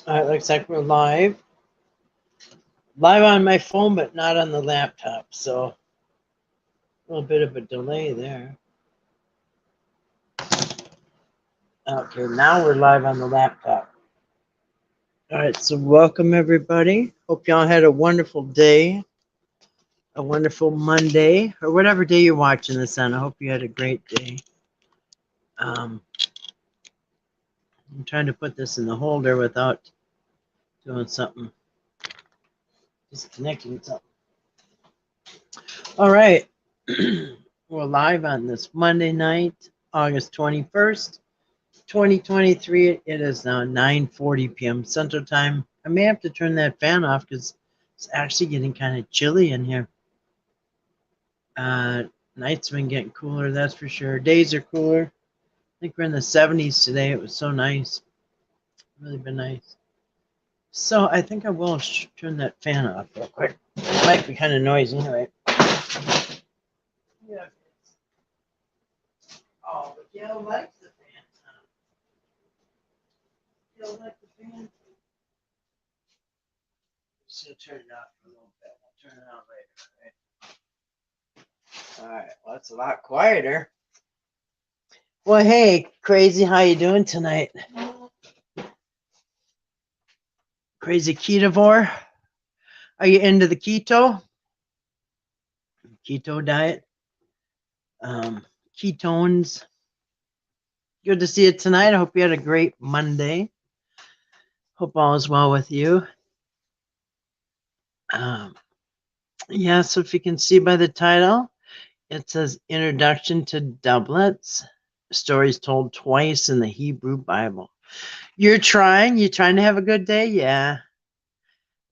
All right, looks like we're live. Live on my phone, but not on the laptop. So a little bit of a delay there. Okay, now we're live on the laptop. All right, so welcome everybody. Hope y'all had a wonderful day, a wonderful Monday, or whatever day you're watching this on. I hope you had a great day. I'm trying to put this in the holder without doing something, disconnecting something. All right, we're live on this Monday night, August 21st. 2023. It is now 9:40 p.m. Central Time. I may have to turn that fan off because it's actually getting kind of chilly in here. Nights been getting cooler, that's for sure. Days are cooler. I think we're in the 70s today. It was so nice. Really been nice. So I think I will turn that fan off real quick. It might be kind of noisy anyway. Yeah. Oh, but Gail likes the fan. Gail likes the fan. Just turn it off for a little bit. I'll turn it on later. All right. Well, it's a lot quieter. Well, hey, Crazy, how you doing tonight? Crazy ketovore? Are you into the keto diet? Ketones. Good to see you tonight. I hope you had a great Monday. Hope all is well with you. Yeah, so if you can see by the title, it says Introduction to Doublets, Stories Told Twice in the Hebrew Bible. You're trying to have a good day? Yeah.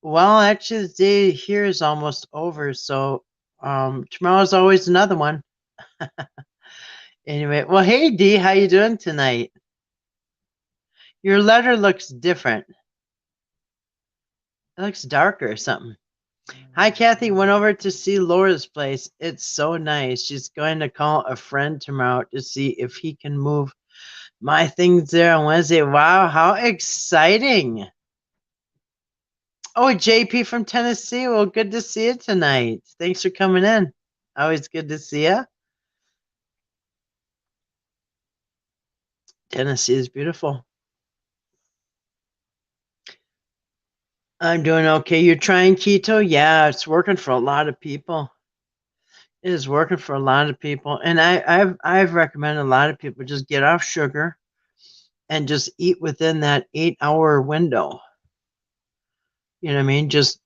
Well, actually, the day here is almost over, so tomorrow's always another one. Anyway, well, hey, Dee, how you doing tonight? Your letter looks different. It looks darker or something. Hi, Kathy. Went over to see Laura's place. It's so nice. She's going to call a friend tomorrow to see if he can move my things there on Wednesday. Wow, how exciting. Oh, JP from Tennessee. Well, good to see you tonight. Thanks for coming in. Always good to see you. Tennessee is beautiful. I'm doing okay. You're trying keto? Yeah, it's working for a lot of people. It is working for a lot of people. And I've recommended a lot of people just get off sugar and just eat within that 8-hour window. You know what I mean? Just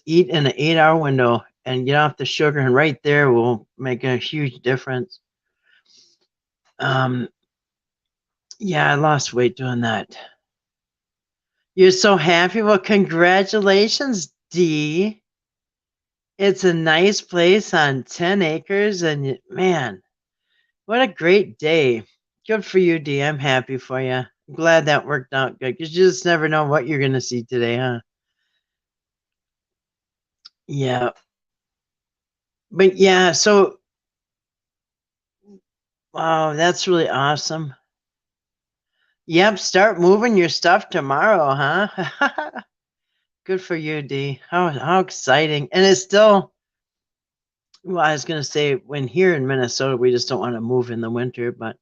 eat in an 8-hour window and get off the sugar, and right there will make a huge difference. Yeah, I lost weight doing that. You're so happy? Well, congratulations, Dee. It's a nice place on 10 acres, and man, what a great day. Good for you, Dee. I'm happy for you. I'm glad that worked out good, because you just never know what you're going to see today, huh? Yeah. But yeah, so, wow, that's really awesome. Yep, start moving your stuff tomorrow, huh? Good for you, Dee. How exciting. And it's still, well, I was going to say, when here in Minnesota, we just don't want to move in the winter, but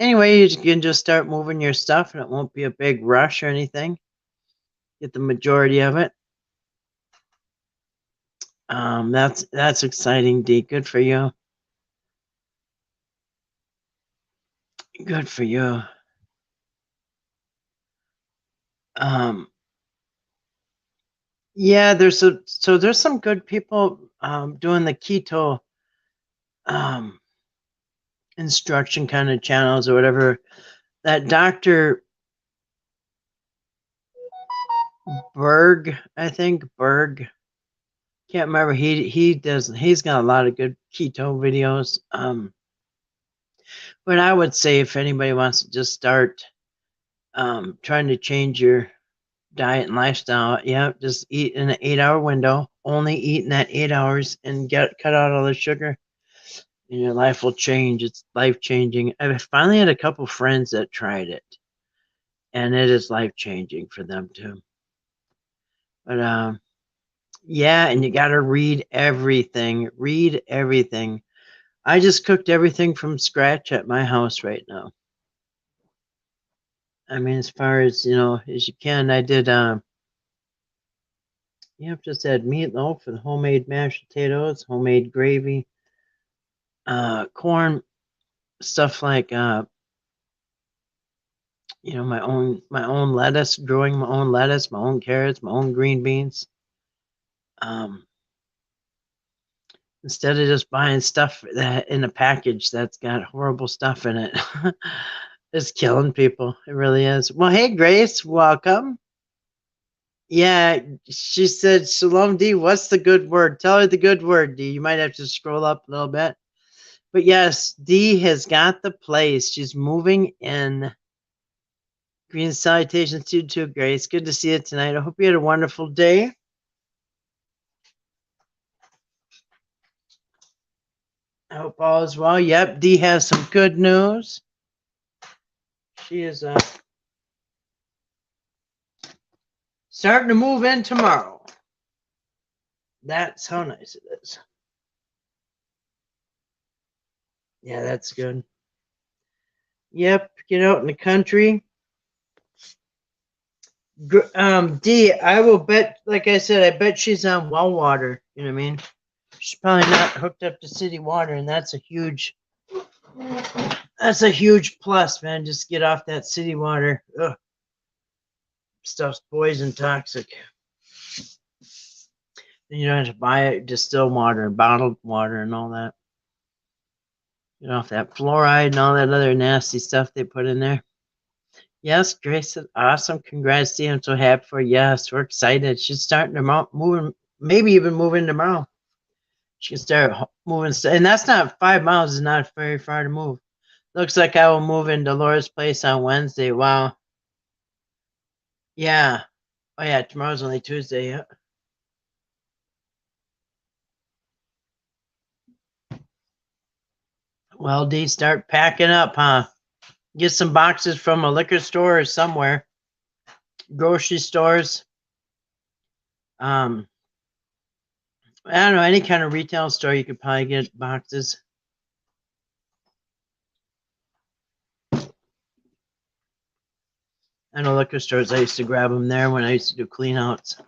anyway, you can just start moving your stuff and it won't be a big rush or anything. Get the majority of it. That's exciting, Dee. Good for you. Good for you. Yeah, there's some good people doing the keto instruction kind of channels or whatever. That Dr. Berg, I think Berg. Can't remember. He's got a lot of good keto videos. But I would say if anybody wants to just start trying to change your diet and lifestyle, yeah, just eat in an 8-hour window. Only eat in that 8 hours and cut out all the sugar, and your life will change. It's life changing. I've finally had a couple friends that tried it, and it is life changing for them too. But yeah, and you got to read everything. Read everything. I just cooked everything from scratch at my house right now. I mean, as far as as you can. I did. Just add meatloaf with homemade mashed potatoes, homemade gravy, corn, stuff like my own lettuce, growing my own lettuce, my own carrots, my own green beans. Um, instead of just buying stuff that in a package that's got horrible stuff in it. It's killing people. It really is. Well, hey Grace, welcome. Yeah, she said, Shalom D, what's the good word? Tell her the good word, D. You might have to scroll up a little bit. But yes, D has got the place. She's moving in. Green salutations to you too, Grace. Good to see you tonight. I hope you had a wonderful day. I hope all is well. Yep, D has some good news. She is starting to move in tomorrow. That's how nice it is. Yeah, that's good. Yep, get out in the country. D, I will bet, like I said, I bet she's on well water. You know what I mean? She's probably not hooked up to city water, and that's a huge plus, man. Just get off that city water. Ugh, stuff's poison toxic. And you don't have to buy it, distilled water, bottled water, and all that. Get off that fluoride and all that other nasty stuff they put in there. Yes, Grace is awesome. Congrats, D. I'm so happy for you. Yes, we're excited. She's starting to move, maybe even moving tomorrow. She can start moving, and that's not 5 miles. Is not very far to move. Looks like I will move into Laura's place on Wednesday. Wow. Yeah. Oh yeah, tomorrow's only Tuesday. Yeah. Well, D, start packing up, huh? Get some boxes from a liquor store or somewhere. Grocery stores. I don't know, any kind of retail store you could probably get boxes. I know liquor stores, I used to grab them there when I used to do clean outs.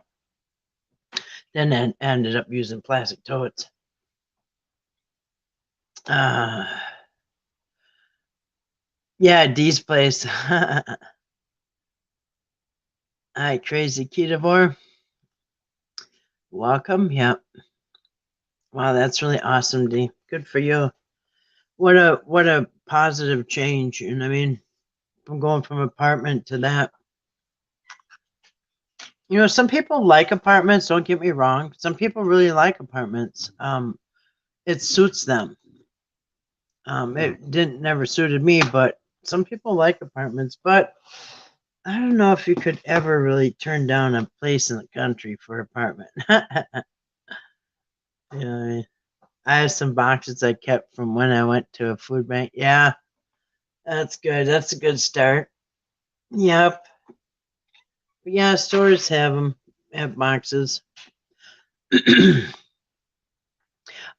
Then I ended up using plastic totes. Yeah, D's place. Hi, Crazy Ketovore. Welcome. Yeah. Wow, that's really awesome, D. Good for you. What a positive change. You know what I mean? From going from apartment to that. Some people like apartments, don't get me wrong. Some people really like apartments. It suits them. It didn't never suited me, but some people like apartments. But I don't know if you could ever really turn down a place in the country for an apartment. Yeah, I have some boxes I kept from when I went to a food bank. Yeah, that's good. That's a good start. Yep. But yeah, stores have boxes. I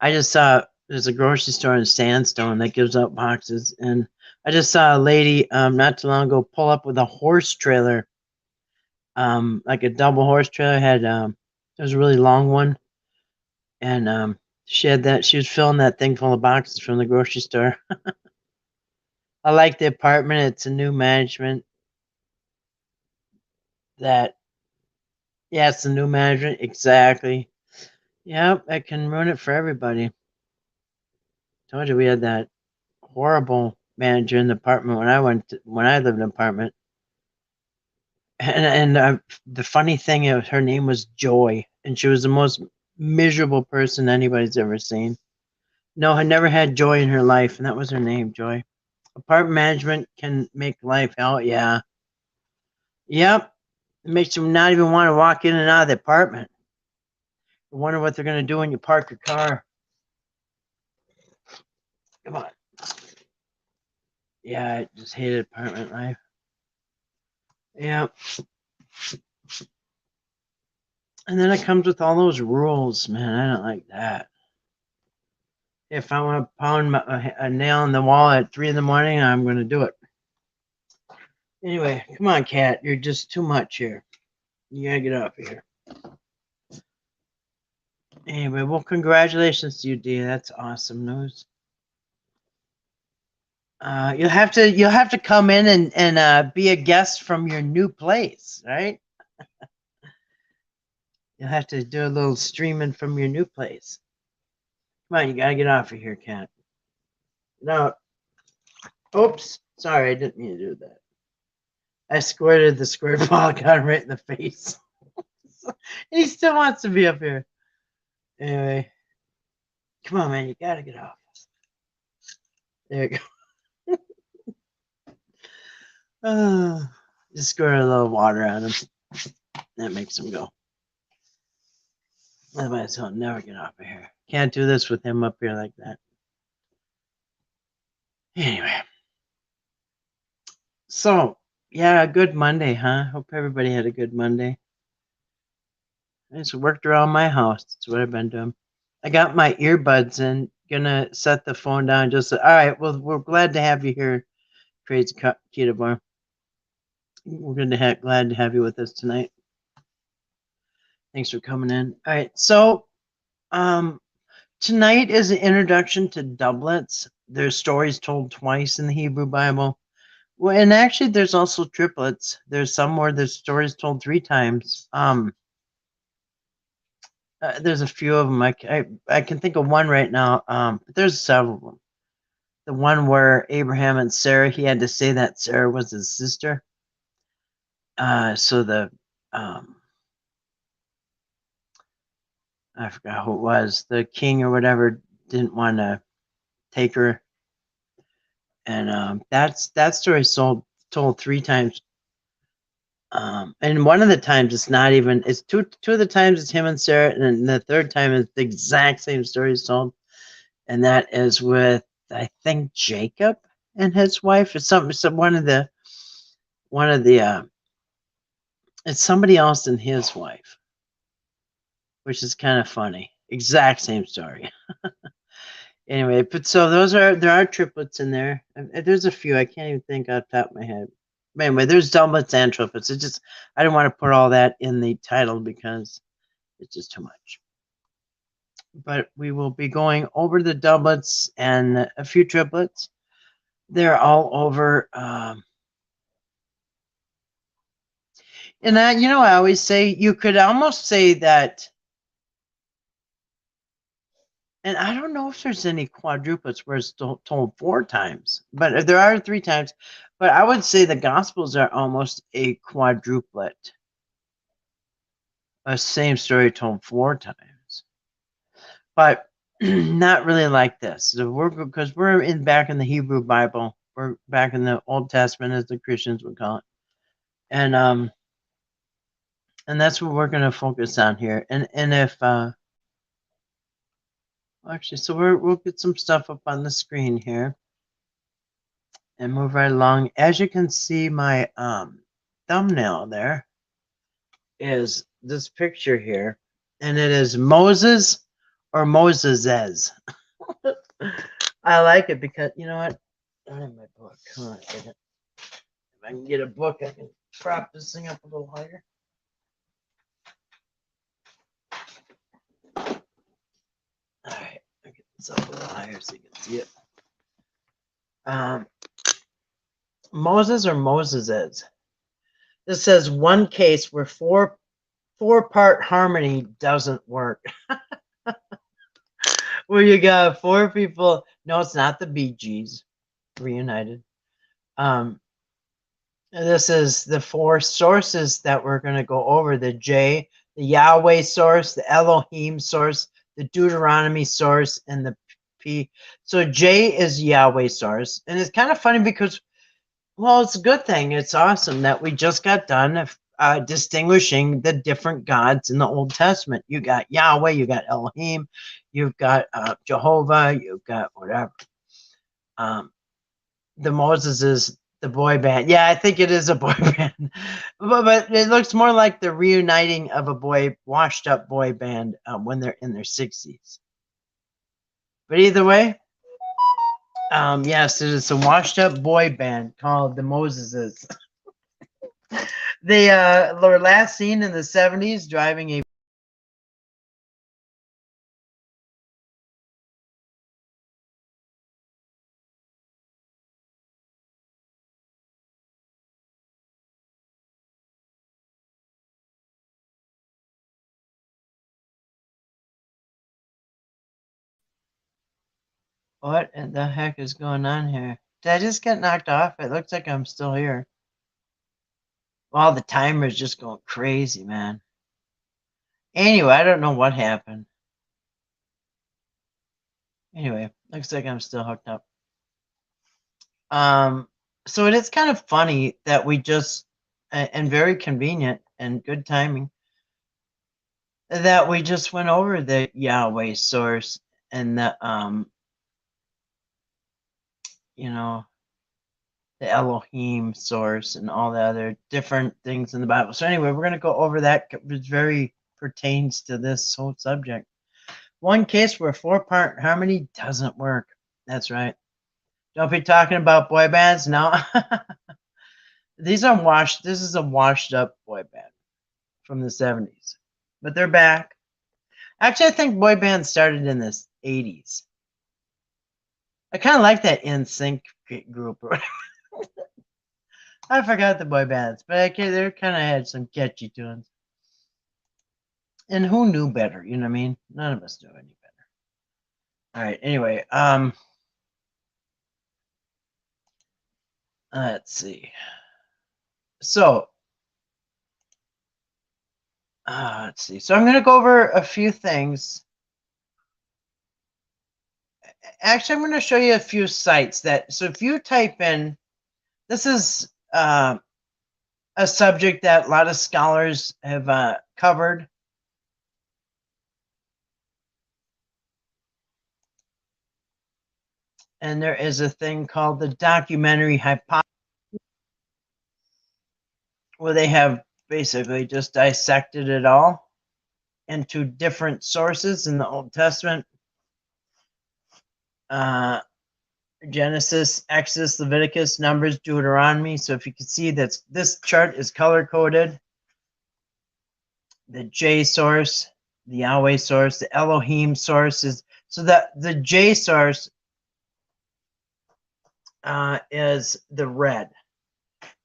just saw there's a grocery store in Sandstone that gives out boxes, and I just saw a lady not too long ago pull up with a horse trailer, like a double horse trailer. Had it was a really long one, and she had that. She was filling that thing full of boxes from the grocery store. I like the apartment. It's a new management. That Yeah, it's the new management exactly. Yep, it can ruin it for everybody. Told you we had that horrible manager in the apartment when I lived in an apartment. And the funny thing is, her name was Joy, and she was the most miserable person anybody's ever seen. No, I never had joy in her life, and that was her name, Joy. Apartment management can make life hell. Yeah, yep. It makes you not even want to walk in and out of the apartment. You wonder what they're going to do when you park your car. Come on. Yeah, I just hated apartment life. Yeah. And then it comes with all those rules, man. I don't like that. If I want to pound a nail in the wall at 3 in the morning, I'm going to do it. Anyway, come on, cat. You're just too much here. You gotta get off of here. Anyway, well, congratulations to you, Dee. That's awesome news. You'll have to come in and be a guest from your new place, right? You'll have to do a little streaming from your new place. Come on, you gotta get off of here, cat. No. Oops. Sorry, I didn't mean to do that. I squirted the squirt ball, got him right in the face. He still wants to be up here. Anyway. Come on, man, you gotta get off. There you go. Just squirt a little water on him. That makes him go. Otherwise, he'll never get off of here. Can't do this with him up here like that. Anyway. So, yeah, good Monday, huh? Hope everybody had a good Monday. I just worked around my house. That's what I've been doing. I got my earbuds in. Gonna set the phone down. Just all right. Well, we're glad to have you here, Crazy Keto Bar. We're glad to have you with us tonight. Thanks for coming in. All right. So, tonight is an introduction to doublets. There's stories told twice in the Hebrew Bible. Well, and actually, there's also triplets. There's some where there's stories told 3 times. There's a few of them. I can think of one right now. But there's several of them. The one where Abraham and Sarah, he had to say that Sarah was his sister. So the I forgot who it was. The king or whatever didn't want to take her, and that story told 3 times. And one of the times it's not even. It's two of the times it's him and Sarah, and then the third time is the exact same story is told, and that is with I think Jacob and his wife or something. So one of the it's somebody else than his wife, which is kind of funny. Exact same story. Anyway, but so there are triplets in there. There's a few I can't even think off the top of my head. But anyway, there's doublets and triplets. It's just I didn't want to put all that in the title because it's just too much. But we will be going over the doublets and a few triplets. They're all over. And I always say you could almost say that. And I don't know if there's any quadruplets where it's told 4 times, but there are 3 times. But I would say the Gospels are almost a quadruplet. A same story told 4 times. But not really like this. Because we're back in the Hebrew Bible. We're back in the Old Testament, as the Christians would call it. And that's what we're going to focus on here. And if actually, so we'll get some stuff up on the screen here and move right along. As you can see, my thumbnail there is this picture here, and it is Moses or Moses's. I like it because you know what? I don't have my book. Come on, if I can get a book, I can prop this thing up a little higher. All right, I'll get this up a little higher so you can see it. Moses or Moses's. This says one case where four-part harmony doesn't work. Where you got 4 people. No, it's not the Bee Gees reunited. This is the 4 sources that we're going to go over. The J, the Yahweh source, the Elohim source, the Deuteronomy source, and the P. So J is Yahweh source. And it's kind of funny because, well, it's a good thing. It's awesome that we just got done distinguishing the different gods in the Old Testament. You got Yahweh, you got Elohim, you've got Jehovah, you've got whatever. The The boy band. Yeah, I think it is a boy band. But it looks more like the reuniting of a washed up boy band when they're in their 60s. But either way, yes, it is a washed up boy band called the Moseses. They were last seen in the 70s driving a. What in the heck is going on here? Did I just get knocked off? It looks like I'm still here. Well, the timer is just going crazy, man. Anyway, I don't know what happened. Anyway, looks like I'm still hooked up. So it is kind of funny that we just, and very convenient and good timing, that we just went over the Yahweh source and the, you know, the Elohim source and all the other different things in the Bible. So anyway, we're going to go over that, which very pertains to this whole subject. One case where 4-part harmony doesn't work. That's right. Don't be talking about boy bands. No. This is a washed up boy band from the 70s. But they're back. Actually, I think boy bands started in the 80s. I kind of like that NSYNC group. I forgot the boy bands, but they kind of had some catchy tunes. And who knew better? You know what I mean? None of us knew any better. All right. Anyway, let's see. So, let's see. So I'm going to go over a few things. Actually, I'm going to show you a few sites that. So if you type in, this is a subject that a lot of scholars have covered. And there is a thing called the documentary hypothesis, where they have basically just dissected it all into different sources in the Old Testament. Genesis, Exodus, Leviticus, Numbers, Deuteronomy. So if you can see that this chart is color coded. The J source, the Yahweh source, the Elohim source is, so that the J source is the red.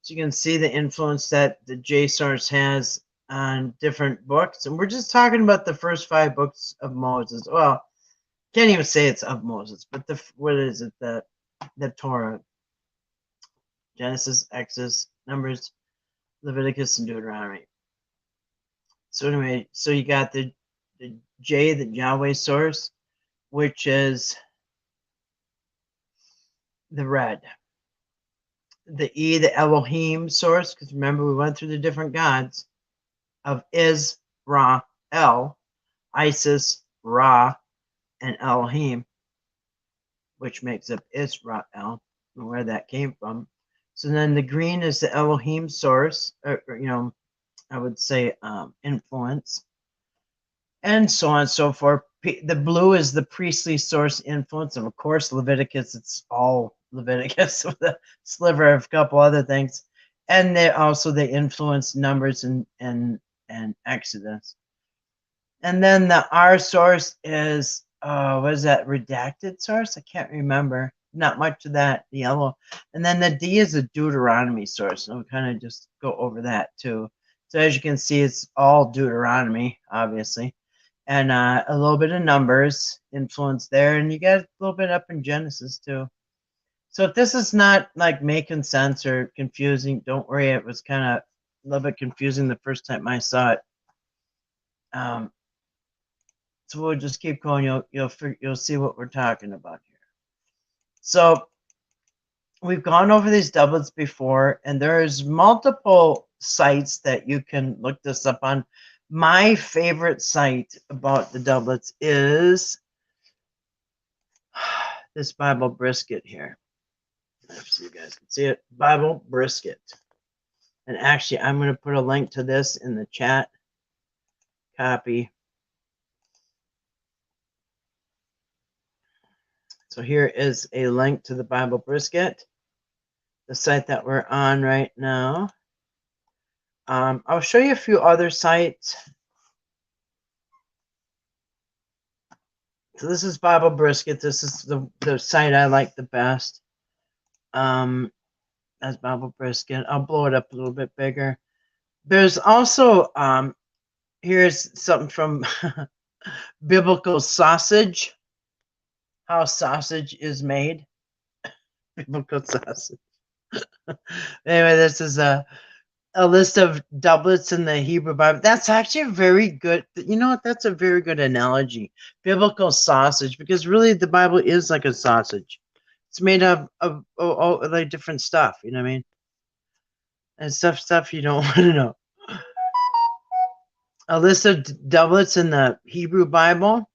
So you can see the influence that the J source has on different books. And we're just talking about the first 5 books of Moses. Well, can't even say it's of Moses, but what is it? The Torah. Genesis, Exodus, Numbers, Leviticus, and Deuteronomy. So anyway, so you got the J, the Yahweh source, which is the red. The E, the Elohim source, because remember we went through the different gods of Is, Ra, El, Isis, Ra, and Elohim, which makes up Israel, and where that came from. So then the green is the Elohim source, or I would say influence, and so on and so forth. The blue is the priestly source influence, and of course Leviticus. It's all Leviticus with a sliver of a couple other things, and they influence Numbers and Exodus. And then the R source is what is that, redacted source? I can't remember. Not much of that. The yellow, and then the D is a Deuteronomy source. So we'll kind of just go over that too. So as you can see, it's all Deuteronomy, obviously, and a little bit of Numbers influence there, and you got a little bit up in Genesis too. So if this is not like making sense or confusing, don't worry. It was kind of a little bit confusing the first time I saw it. So we'll just keep going. You'll see what we're talking about here. So we've gone over these doublets before, and there's multiple sites that you can look this up on. My favorite site about the doublets is this Bible Brisket here. So you guys can see it. Bible brisket. And actually, I'm going to put a link to this in the chat. Copy. So here is a link to the Bible brisket, the site that we're on right now. I'll show you a few other sites. So this is Bible brisket. This is the site I like the best. That's Bible brisket. I'll blow it up a little bit bigger. There's also here's something from Biblical Sausage. How sausage is made. Biblical sausage. Anyway, this is a list of doublets in the Hebrew Bible. That's actually a very good, you know what? That's a very good analogy. Biblical sausage, because really the Bible is like a sausage. It's made of like different stuff, you know what I mean? And stuff you don't want to know. A list of doublets in the Hebrew Bible.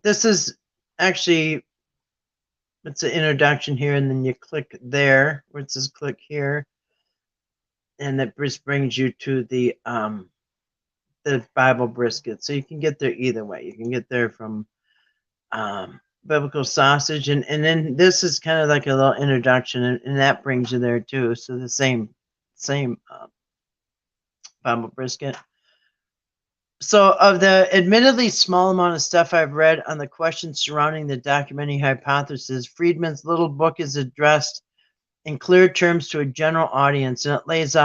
This is actually, it's an introduction here, and then you click there where it says click here, and that just brings you to the Bible brisket. So you can get there either way. You can get there from Biblical Sausage, and then this is kind of like a little introduction, and that brings you there too. So the same Bible brisket. So of the admittedly small amount of stuff I've read on the questions surrounding the documentary hypothesis, Friedman's little book is addressed in clear terms to a general audience, and it lays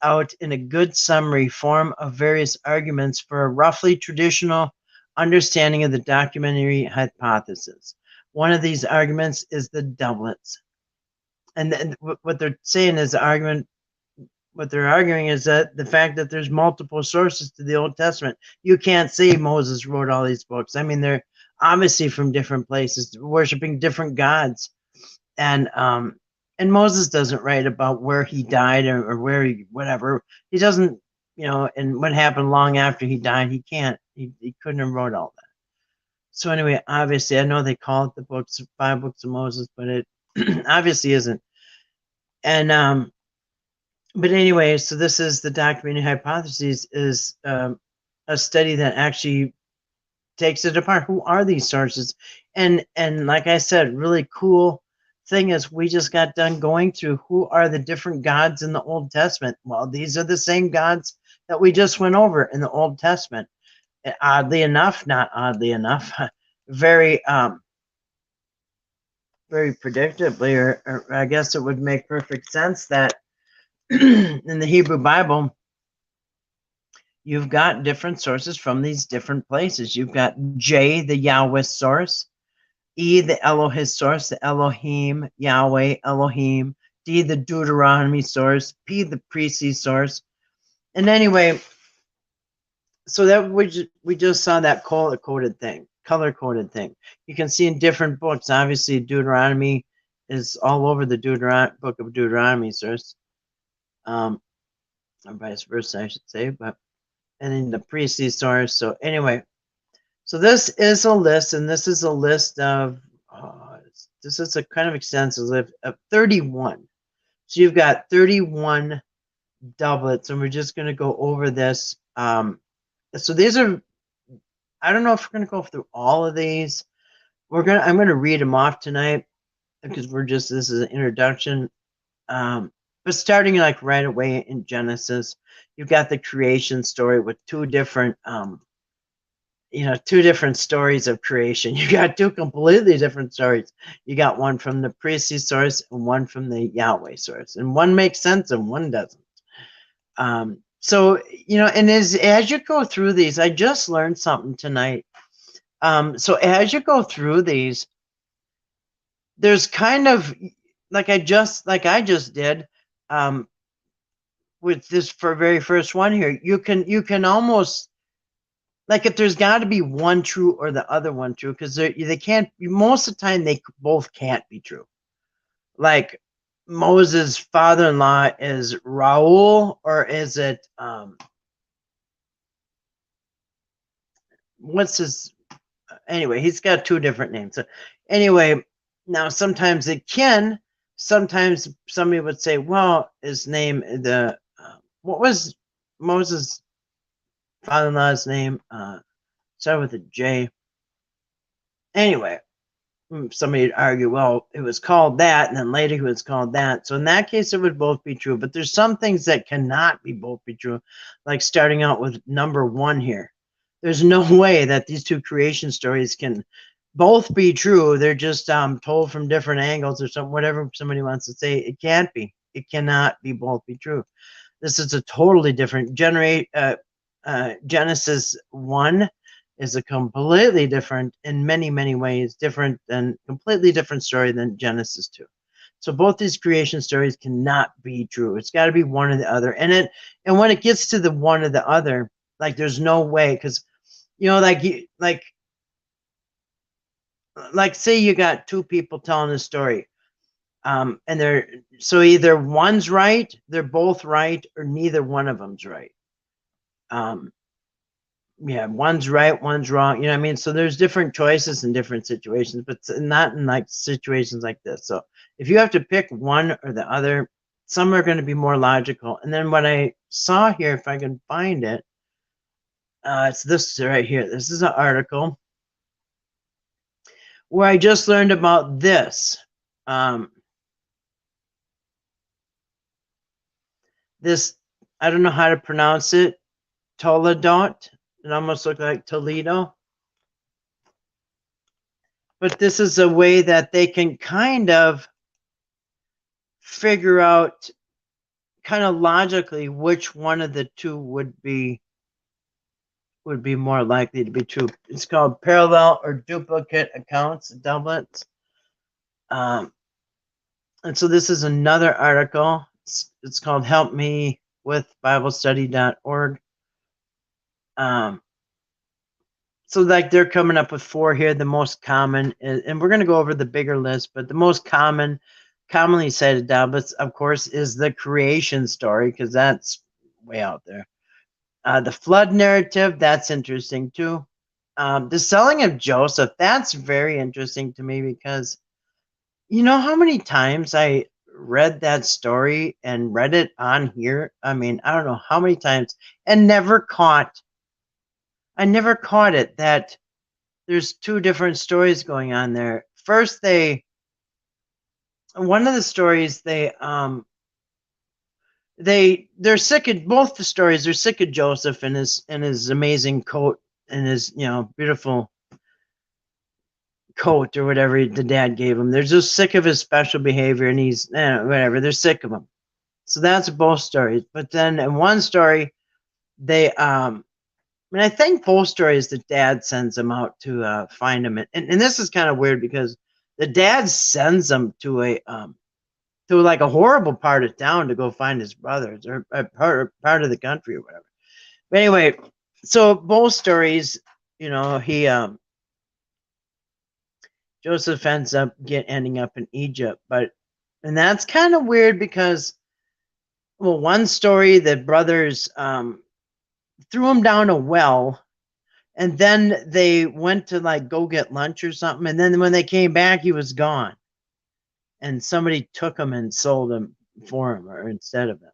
out in a good summary form of various arguments for a roughly traditional understanding of the documentary hypothesis. One of these arguments is the doublets. And what they're saying is what they're arguing is that the fact that there's multiple sources to the Old Testament. You can't say Moses wrote all these books. I mean, they're obviously from different places, worshiping different gods. And Moses doesn't write about where he died or where he, whatever. He doesn't, and what happened long after he died, he can't, he couldn't have wrote all that. So anyway, obviously, I know they call it the 5 books of Moses, but it obviously isn't. And, but anyway, so this is the documentary hypothesis is a study that actually takes it apart. Who are these sources? And like I said, really cool thing is we just got done going through who are the different gods in the Old Testament. Well, these are the same gods that we just went over in the Old Testament. And oddly enough, not oddly enough, very very predictably, or I guess it would make perfect sense that in the Hebrew Bible, you've got different sources from these different places. You've got J, the Yahweh source, E, the Elohim source, the Elohim, Yahweh, Elohim, D, the Deuteronomy source, P, the priestly source. And anyway, so that we just saw that color-coded thing. You can see in different books. Obviously, Deuteronomy is all over the book of Deuteronomy source. Or vice versa, I should say, and then the priestly source. So anyway, so this is a list, and this is a list of, this is a kind of extensive list of 31. So you've got 31 doublets, and we're just going to go over this. So these are, I don't know if we're going to go through all of these. I'm going to read them off tonight because this is an introduction. But starting like right away in Genesis, you've got the creation story with two different stories of creation. You got two completely different stories. You got one from the priestly source and one from the Yahweh source, and one makes sense and one doesn't. So and as you go through these, I just learned something tonight. So as you go through these, there's kind of like I just did. With this very first one here, you can almost, like, if there's got to be one true or the other one true, because they can't, most of the time they both can't be true. Like Moses' father-in-law is Raul, or is it what's his Anyway, he's got two different names. So anyway, now sometimes it can. Sometimes somebody would say, "Well, his name what was Moses' father-in-law's name? Started with a J." Anyway, somebody would argue, well, it was called that, and then later it was called that. So in that case, it would both be true. But there's some things that cannot be both be true, like starting out with number one here. There's no way that these two creation stories can both be true. They're just told from different angles or something, whatever somebody wants to say. It can't be. It cannot be both be true. This is a totally different Genesis 1 is a completely different, in many, many ways, different and completely different story than Genesis 2. So both these creation stories cannot be true. It's got to be one or the other. And when it gets to the one or the other, like there's no way, because like say you got two people telling a story. And they're so either one's right, they're both right, or neither one of them's right. Yeah, one's right, one's wrong. You know what I mean? So there's different choices in different situations, but not in like situations like this. So if you have to pick one or the other, some are going to be more logical. And then what I saw here, if I can find it, it's this right here. This is an article where I just learned about this. This, I don't know how to pronounce it. Toledot. It almost looked like Toledo. But this is a way that they can kind of figure out kind of logically which one of the two would be more likely to be true. It's called parallel or duplicate accounts, doublets. And so this is another article. It's called Help Me with BibleStudy.org. So like they're coming up with 4 here. The most common, and we're going to go over the bigger list, but the most commonly cited doublets, of course, is the creation story, because that's way out there. The flood narrative, that's interesting too. The selling of Joseph, that's very interesting to me, because you know how many times I read that story and read it on here? I mean, I don't know how many times, and I never caught it that there's two different stories going on there. First, one of the stories they're sick of both the stories. They're sick of Joseph and his amazing coat and his beautiful coat or whatever the dad gave him. They're just sick of his special behavior, and he's whatever. They're sick of him. So that's both stories. But then in one story, they I think both stories the dad sends him out to find him, and this is kind of weird because the dad sends him to like a horrible part of town to go find his brothers, or part of the country or whatever. But anyway, so both stories, he Joseph ends up ending up in Egypt, and that's kind of weird because, well, one story the brothers threw him down a well, and then they went to like go get lunch or something, and then when they came back, he was gone, and somebody took him and sold him for him or instead of him.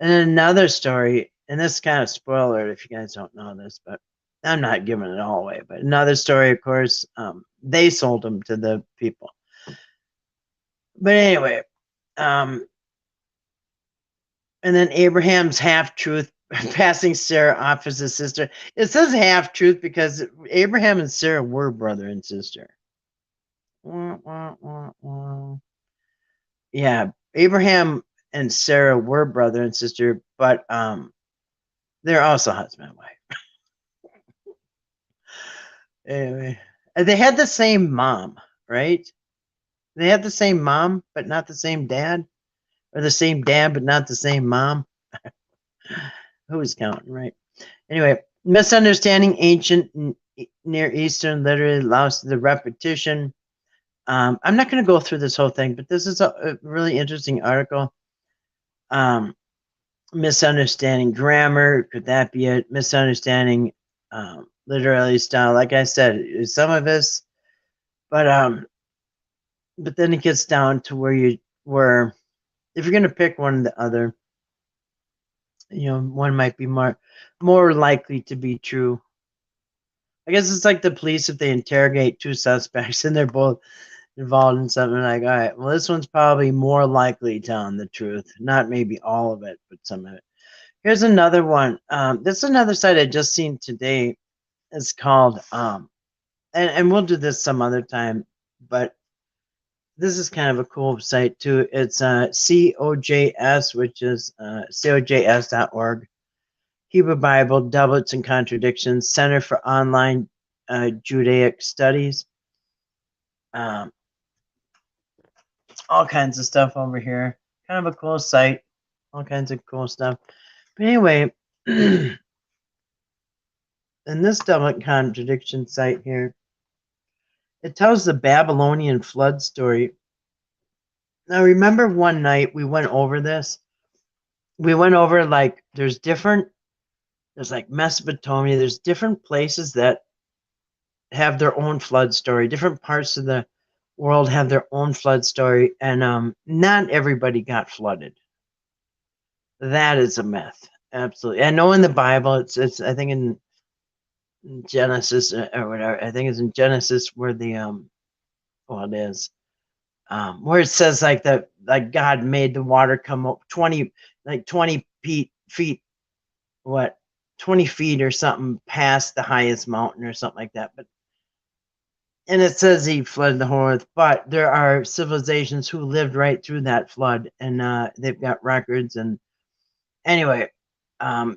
And then another story, and this is kind of spoiler if you guys don't know this, but I'm not giving it all away. But another story, of course, they sold him to the people. But anyway, and then Abraham's half-truth passing Sarah off as a sister. It says half-truth because Abraham and Sarah were brother and sister. Yeah, Abraham and Sarah were brother and sister, but they're also husband and wife. Anyway, they had the same mom, right? They had the same mom, but not the same dad, or the same dad, but not the same mom. Who's counting, right? Anyway, misunderstanding ancient Near Eastern literally allows the repetition. I'm not going to go through this whole thing, but this is a really interesting article. Misunderstanding grammar, could that be it? Misunderstanding literary style. Like I said, some of this, but then it gets down to where if you're gonna pick one or the other, one might be more likely to be true. I guess it's like the police if they interrogate two suspects and they're both involved in something like, all right, well, this one's probably more likely telling the truth. Not maybe all of it, but some of it. Here's another one. This is another site I just seen today. It's called and we'll do this some other time, but this is kind of a cool site too. It's COJS, which is COJS.org. Hebrew Bible, Doublets and Contradictions, Center for Online Judaic Studies. All kinds of stuff over here. Kind of a cool site. All kinds of cool stuff. But anyway, in this Doublet Contradiction site here, it tells the Babylonian flood story. Now, remember one night we went over this? We went over like there's like Mesopotamia, there's different places that have their own flood story. Different parts of the world have their own flood story, and not everybody got flooded. That is a myth. Absolutely. I know in the Bible, it's I think in Genesis or whatever. I think it's in Genesis where it is where it says like God made the water come up 20 feet, what 20 feet or something past the highest mountain or something like that. And it says he flooded the whole earth, but there are civilizations who lived right through that flood, and they've got records. And anyway,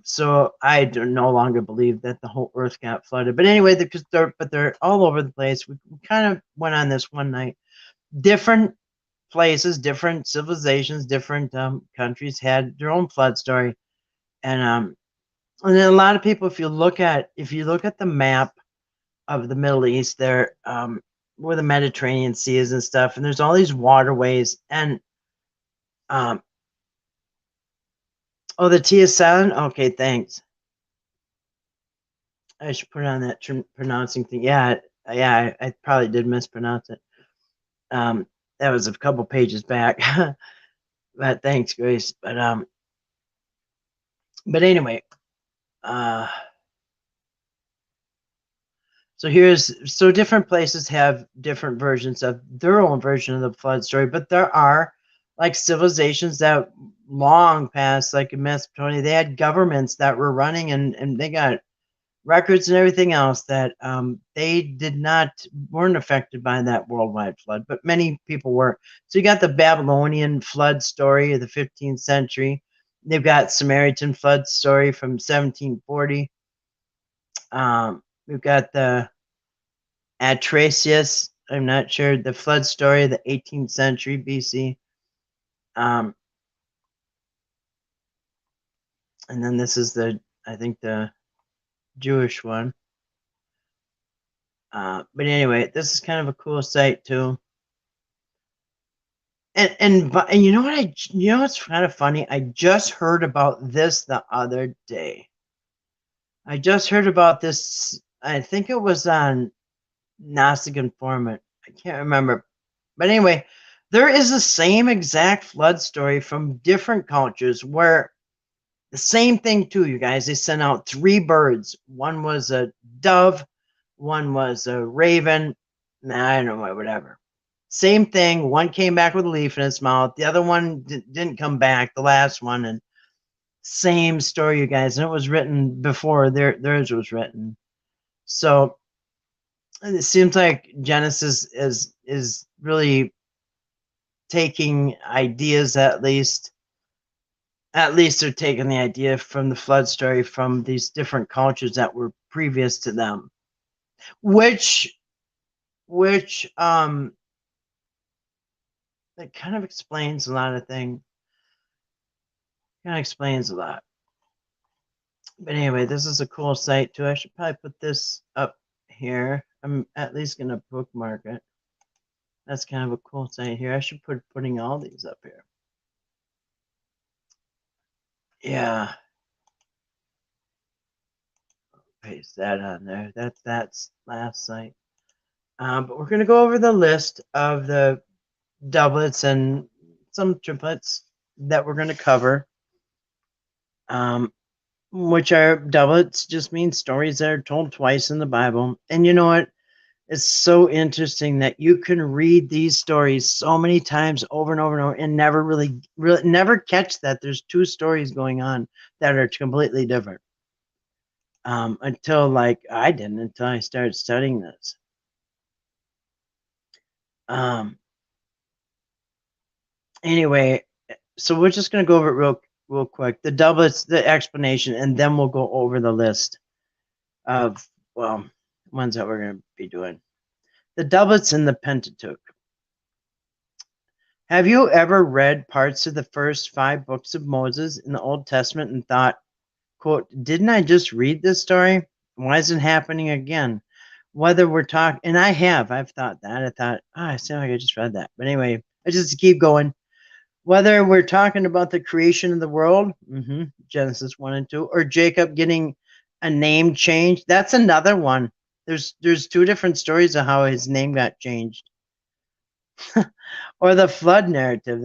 so I do no longer believe that the whole earth got flooded. But anyway, they're all over the place. We kind of went on this one night. Different places, different civilizations, different countries had their own flood story, and then a lot of people, if you look at the map of the Middle East, there where the Mediterranean Sea is and stuff, and there's all these waterways, and oh, the T is silent. Okay, thanks. I should put on that pronouncing thing. Yeah, I probably did mispronounce it. That was a couple pages back. But thanks, Grace. But anyway, so different places have different versions of their own version of the flood story, but there are like civilizations that long past, like in Mesopotamia, they had governments that were running and they got records and everything else that they weren't affected by that worldwide flood, but many people were. So you got the Babylonian flood story of the 15th century. They've got Samaritan flood story from 1740. We've got the Atrasius, I'm not sure, the flood story of the 18th century BC. And then this is I think the Jewish one. But anyway, this is kind of a cool site too. And you know what what's kind of funny? I just heard about this the other day. I just heard about this. I think it was on Gnostic Informant. I can't remember. But anyway, there is the same exact flood story from different cultures where the same thing too, you guys. They sent out 3 birds. One was a dove, one was a raven. I don't know, whatever. Same thing. One came back with a leaf in its mouth. The other one didn't come back, the last one. And same story, you guys. And it was written before theirs was written. So it seems like Genesis is really taking ideas, at least they're taking the idea from the flood story from these different cultures that were previous to them, which it kind of explains a lot of things. Kind of explains a lot. But anyway, this is a cool site too. I should probably put this up here. I'm at least gonna bookmark it. That's kind of a cool site here. I should putting all these up here. Yeah. paste that on there. That's last night. But we're going to go over the list of the doublets and some triplets that we're going to cover. Which are doublets just means stories that are told twice in the Bible. And you know what? It's so interesting that you can read these stories so many times over and over and over and never really never catch that there's two stories going on that are completely different. Until like I didn't until I started studying this. Anyway, so we're just going to go over it real quick. The doublets, the explanation, and then we'll go over the list of, well, ones that we're going to be doing. The doublets in the Pentateuch. Have you ever read parts of the first 5 books of Moses in the Old Testament and thought, quote, didn't I just read this story? Why is it happening again? Whether we're talking, and I've thought that. I thought, I sound like I just read that. But anyway, I just keep going. Whether we're talking about the creation of the world, Genesis 1 and 2, or Jacob getting a name changed, that's another one. There's 2 different stories of how his name got changed. Or the flood narrative.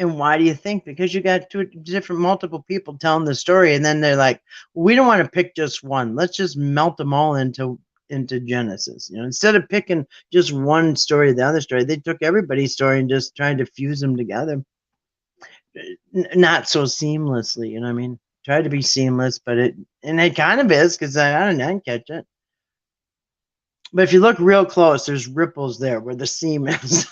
And why do you think? Because you got 2 different multiple people telling the story, and then they're like, we don't want to pick just one. Let's just melt them all into Genesis. Instead of picking just one story or the other story, they took everybody's story and just tried to fuse them together. Not so seamlessly, you know what I mean? Tried to be seamless, but it kind of is, because I don't know, I didn't catch it. But if you look real close, there's ripples there where the seam is.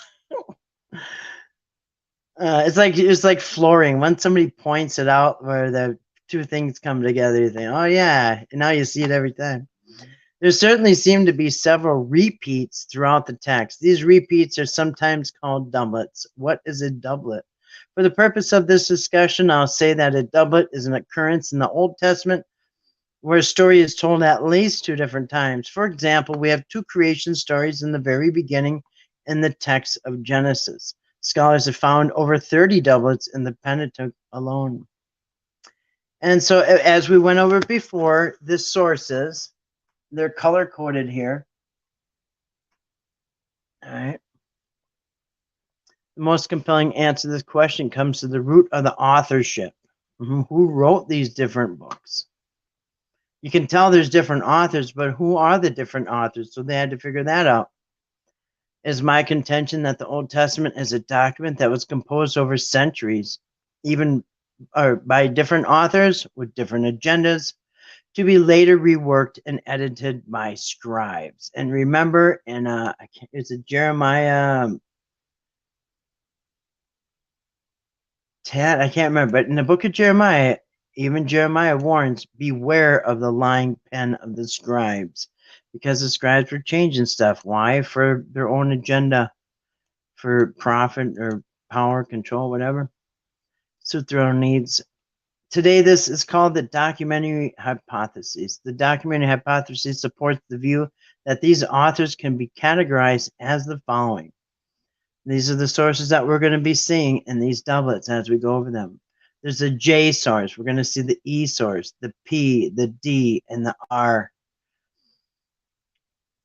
It's like flooring. Once somebody points it out where the 2 things come together, you think, oh yeah, and now you see it every time. There certainly seem to be several repeats throughout the text. These repeats are sometimes called doublets. What is a doublet? For the purpose of this discussion, I'll say that a doublet is an occurrence in the Old Testament where a story is told at least 2 different times. For example, we have 2 creation stories in the very beginning in the text of Genesis. Scholars have found over 30 doublets in the Pentateuch alone. And so, as we went over before, the sources, they're color-coded here. All right. The most compelling answer to this question comes to the root of the authorship. Who wrote these different books? You can tell there's different authors, but who are the different authors? So they had to figure that out. It is my contention that the Old Testament is a document that was composed over centuries, even by different authors with different agendas, to be later reworked and edited by scribes. And remember, is it Jeremiah? I can't remember, but in the book of Jeremiah, even Jeremiah warns, beware of the lying pen of the scribes, because the scribes were changing stuff. Why? For their own agenda, for profit or power, control, whatever. Suit their own needs. Today, this is called the documentary hypothesis. The documentary hypothesis supports the view that these authors can be categorized as the following. These are the sources that we're going to be seeing in these doublets as we go over them. There's a J source. We're going to see the E source, the P, the D, and the R.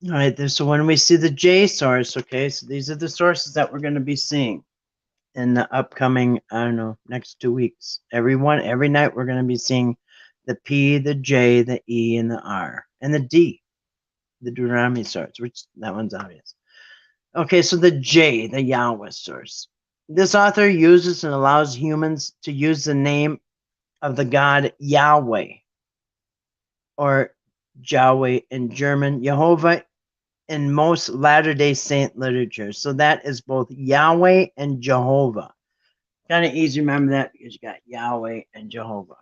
All right, so when we see the J source, okay, so these are the sources that we're going to be seeing in the upcoming, I don't know, next 2 weeks. Every night we're going to be seeing the P, the J, the E, and the R, and the D, the Deuteronomy source, which that one's obvious. Okay, so the J, the Yahweh source. This author uses and allows humans to use the name of the God Yahweh, or Yahweh in German, Jehovah in most Latter-day Saint literature. So that is both Yahweh and Jehovah. Kind of easy to remember that because you got Yahweh and Jehovah.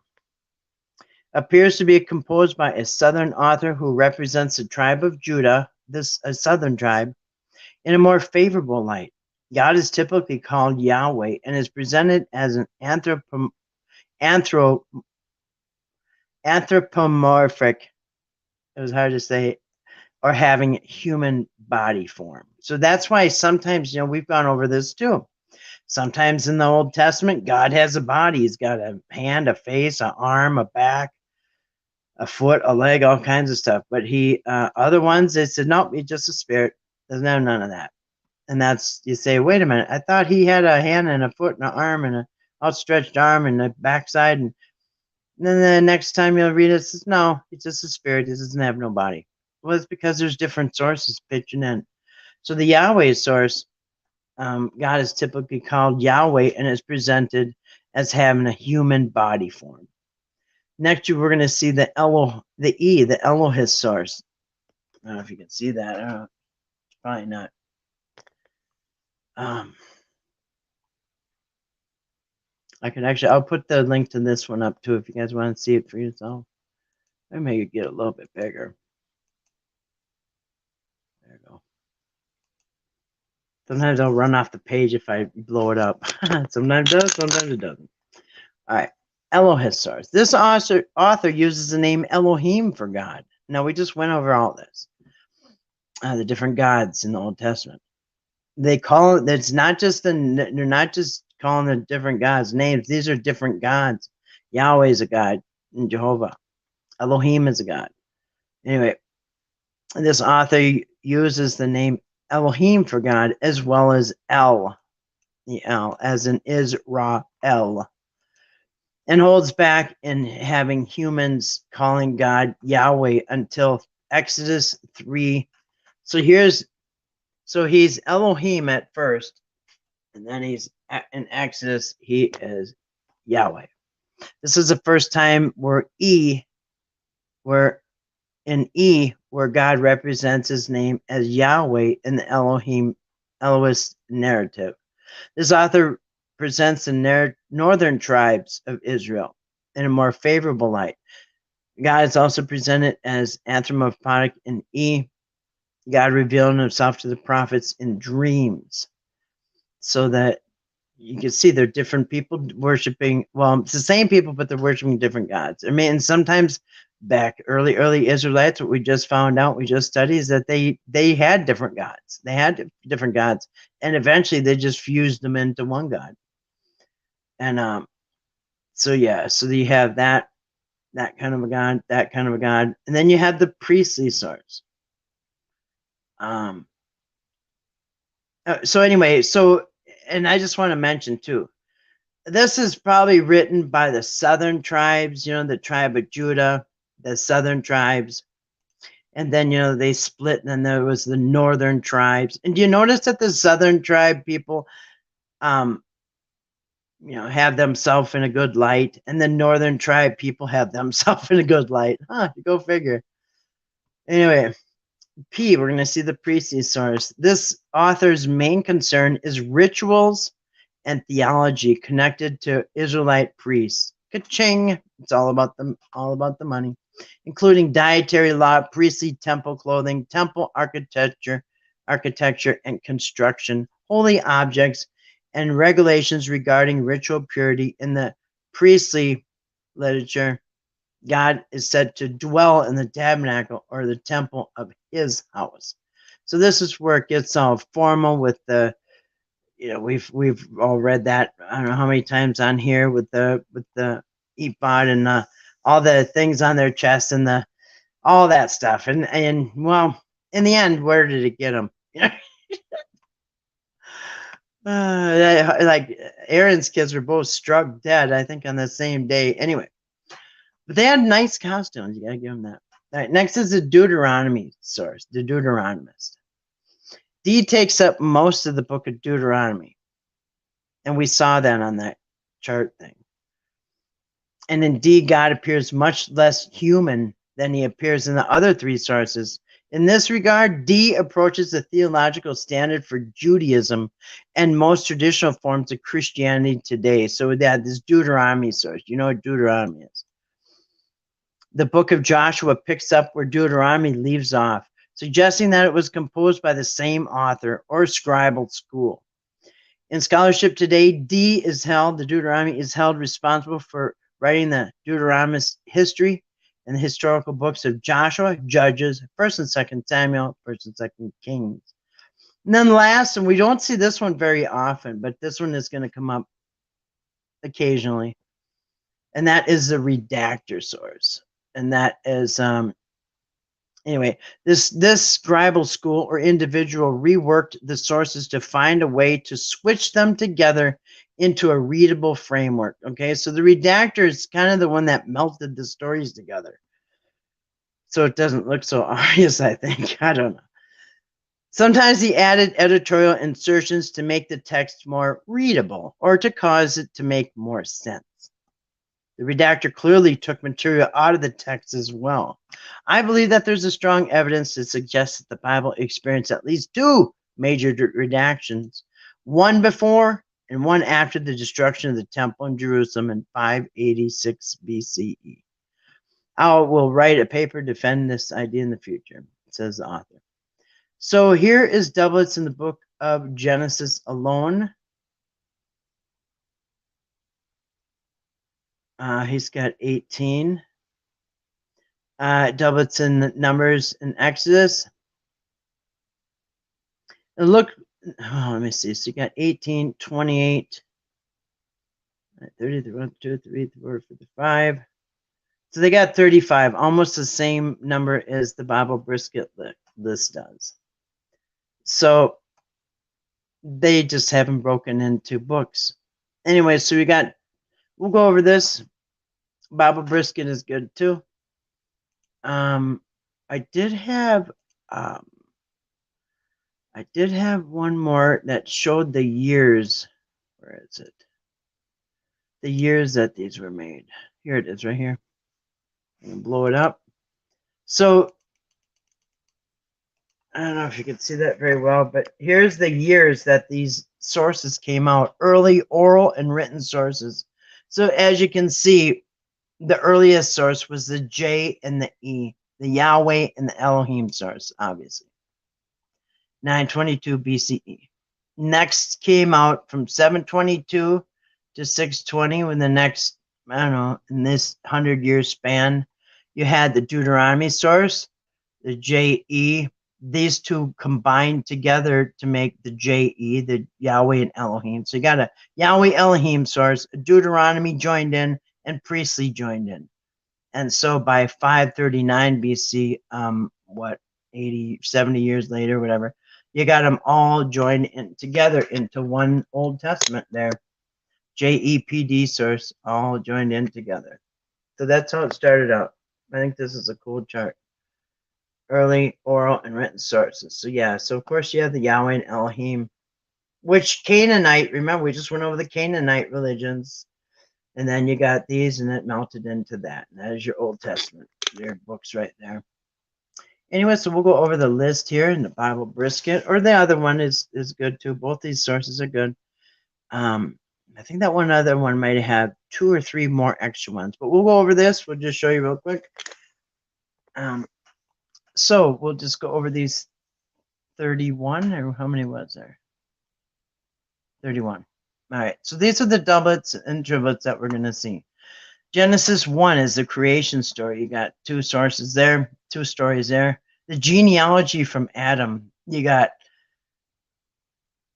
Appears to be composed by a southern author who represents the tribe of Judah, a southern tribe, in a more favorable light. God is typically called Yahweh and is presented as an anthropomorphic, it was hard to say, or having human body form. So that's why sometimes, we've gone over this too. Sometimes in the Old Testament, God has a body. He's got a hand, a face, an arm, a back, a foot, a leg, all kinds of stuff. But he, other ones, they said, nope, he's just a spirit. Doesn't have none of that. And that's, you say, wait a minute, I thought he had a hand and a foot and an arm and an outstretched arm and a backside. And then the next time you'll read it, it says, no, he's just a spirit. He doesn't have no body. Well, it's because there's different sources pitching in. So the Yahweh source, God is typically called Yahweh and is presented as having a human body form. Next, we're going to see the Elohist source. I don't know if you can see that. Probably not. I can actually, I'll put the link to this one up too if you guys want to see it for yourself. Let me make it get a little bit bigger. There you go. Sometimes I'll run off the page if I blow it up. Sometimes it does, sometimes it doesn't. All right. Elohist source. This author uses the name Elohim for God. Now, we just went over all this. The different gods in the Old Testament. They call it, it's not just they're not just calling the different gods names. These are different gods. Yahweh is a god, and Jehovah. Elohim is a god. Anyway, this author uses the name Elohim for God as well as El, the El, as in Israel, and holds back in having humans calling God Yahweh until Exodus 3. So he's Elohim at first, and then he's in Exodus, he is Yahweh. This is the first time where God represents his name as Yahweh in the Elohist narrative. This author presents the northern tribes of Israel in a more favorable light. God is also presented as anthropomorphic in God revealing himself to the prophets in dreams, so that you can see they're different people worshiping. Well, it's the same people, but they're worshiping different gods. I mean, and sometimes back early Israelites, what we just found out, we just studied, is that they had different gods. They had different gods, and eventually they just fused them into one God. And so you have that kind of a god, that kind of a god, and then you have the priestly source. So anyway, and I just want to mention too, this is probably written by the southern tribes, the tribe of Judah, the southern tribes. And then, they split, and then there was the northern tribes. And do you notice that the southern tribe people, have themselves in a good light, and the northern tribe people have themselves in a good light? Go figure. Anyway, we're going to see the priestly source. This author's main concern is rituals and theology connected to Israelite priests. Ka-ching! It's all about the money, including dietary law, priestly temple clothing, temple architecture and construction, holy objects, and regulations regarding ritual purity. In the priestly literature, God is said to dwell in the tabernacle or the temple of his house. So this is where it gets all formal with the, we've all read that, I don't know how many times on here, with the ephod and all the things on their chest and all that stuff. And well, in the end, where did it get them? Like Aaron's kids were both struck dead, I think, on the same day. Anyway, but they had nice costumes. You gotta give them that. All right, next is the Deuteronomy source, the Deuteronomist. D takes up most of the book of Deuteronomy, and we saw that on that chart thing. And indeed, God appears much less human than he appears in the other three sources. In this regard, D approaches the theological standard for Judaism and most traditional forms of Christianity today. So that this Deuteronomy source, you know what Deuteronomy is. The book of Joshua picks up where Deuteronomy leaves off, suggesting that it was composed by the same author or scribal school. In scholarship today, the Deuteronomy is held responsible for writing the Deuteronomist history and the historical books of Joshua, Judges, 1st and 2nd Samuel, 1st and 2nd Kings. And then last, and we don't see this one very often, but this one is going to come up occasionally, and that is the redactor source. and that is anyway, this scribal school or individual reworked the sources to find a way to switch them together into a readable framework. Okay, so the redactor is kind of the one that melted the stories together, so it doesn't look so obvious, I think. I don't know. Sometimes he added editorial insertions to make the text more readable or to cause it to make more sense. The redactor clearly took material out of the text as well. I believe that there's a strong evidence to suggest that the Bible experienced at least two major redactions, one before and one after the destruction of the temple in Jerusalem in 586 BCE. I will write a paper to defend this idea in the future, says the author. So here is doublets in the book of Genesis alone. He's got 18. Doublets in Numbers and Exodus. And look, let me see. So you got 18, 28, 30, 32, 34, 55. So they got 35, almost the same number as the Bible brisket list does. So they just haven't broken into books. Anyway, so we'll go over this. Bible brisket is good too. I did have one more that showed the years. Where is it? The years that these were made. Here it is, right here. I'm gonna blow it up. So I don't know if you can see that very well, but here's the years that these sources came out, early oral and written sources. So as you can see, the earliest source was the J and the E, the Yahweh and the Elohim source, obviously. 922 BCE. Next came out from 722 to 620. When the next, I don't know, in this 100-year span, you had the Deuteronomy source, the JE. These two combined together to make the JE, the Yahweh and Elohim. So you got a Yahweh Elohim source, a Deuteronomy joined in, and priestly joined in. And so by 539 BC, 80, 70 years later, whatever, you got them all joined in together into one Old Testament there. JEPD source, all joined in together. So that's how it started out. I think this is a cool chart. Early oral and written sources. So yeah, so of course you have the Yahweh and Elohim, which Canaanite, remember we just went over the Canaanite religions, and then you got these and it melted into that. And that is your Old Testament, your books right there. Anyway, so we'll go over the list here in the Bible brisket, or the other one is good too. Both these sources are good. I think that one other one might have 2 or 3 more extra ones, but we'll go over this. We'll just show you real quick. So we'll just go over these 31, or how many was there? 31. All right, so these are the doublets and triplets that we're going to see. Genesis 1 is the creation story. You got 2 sources there, 2 stories there. The genealogy from Adam, you got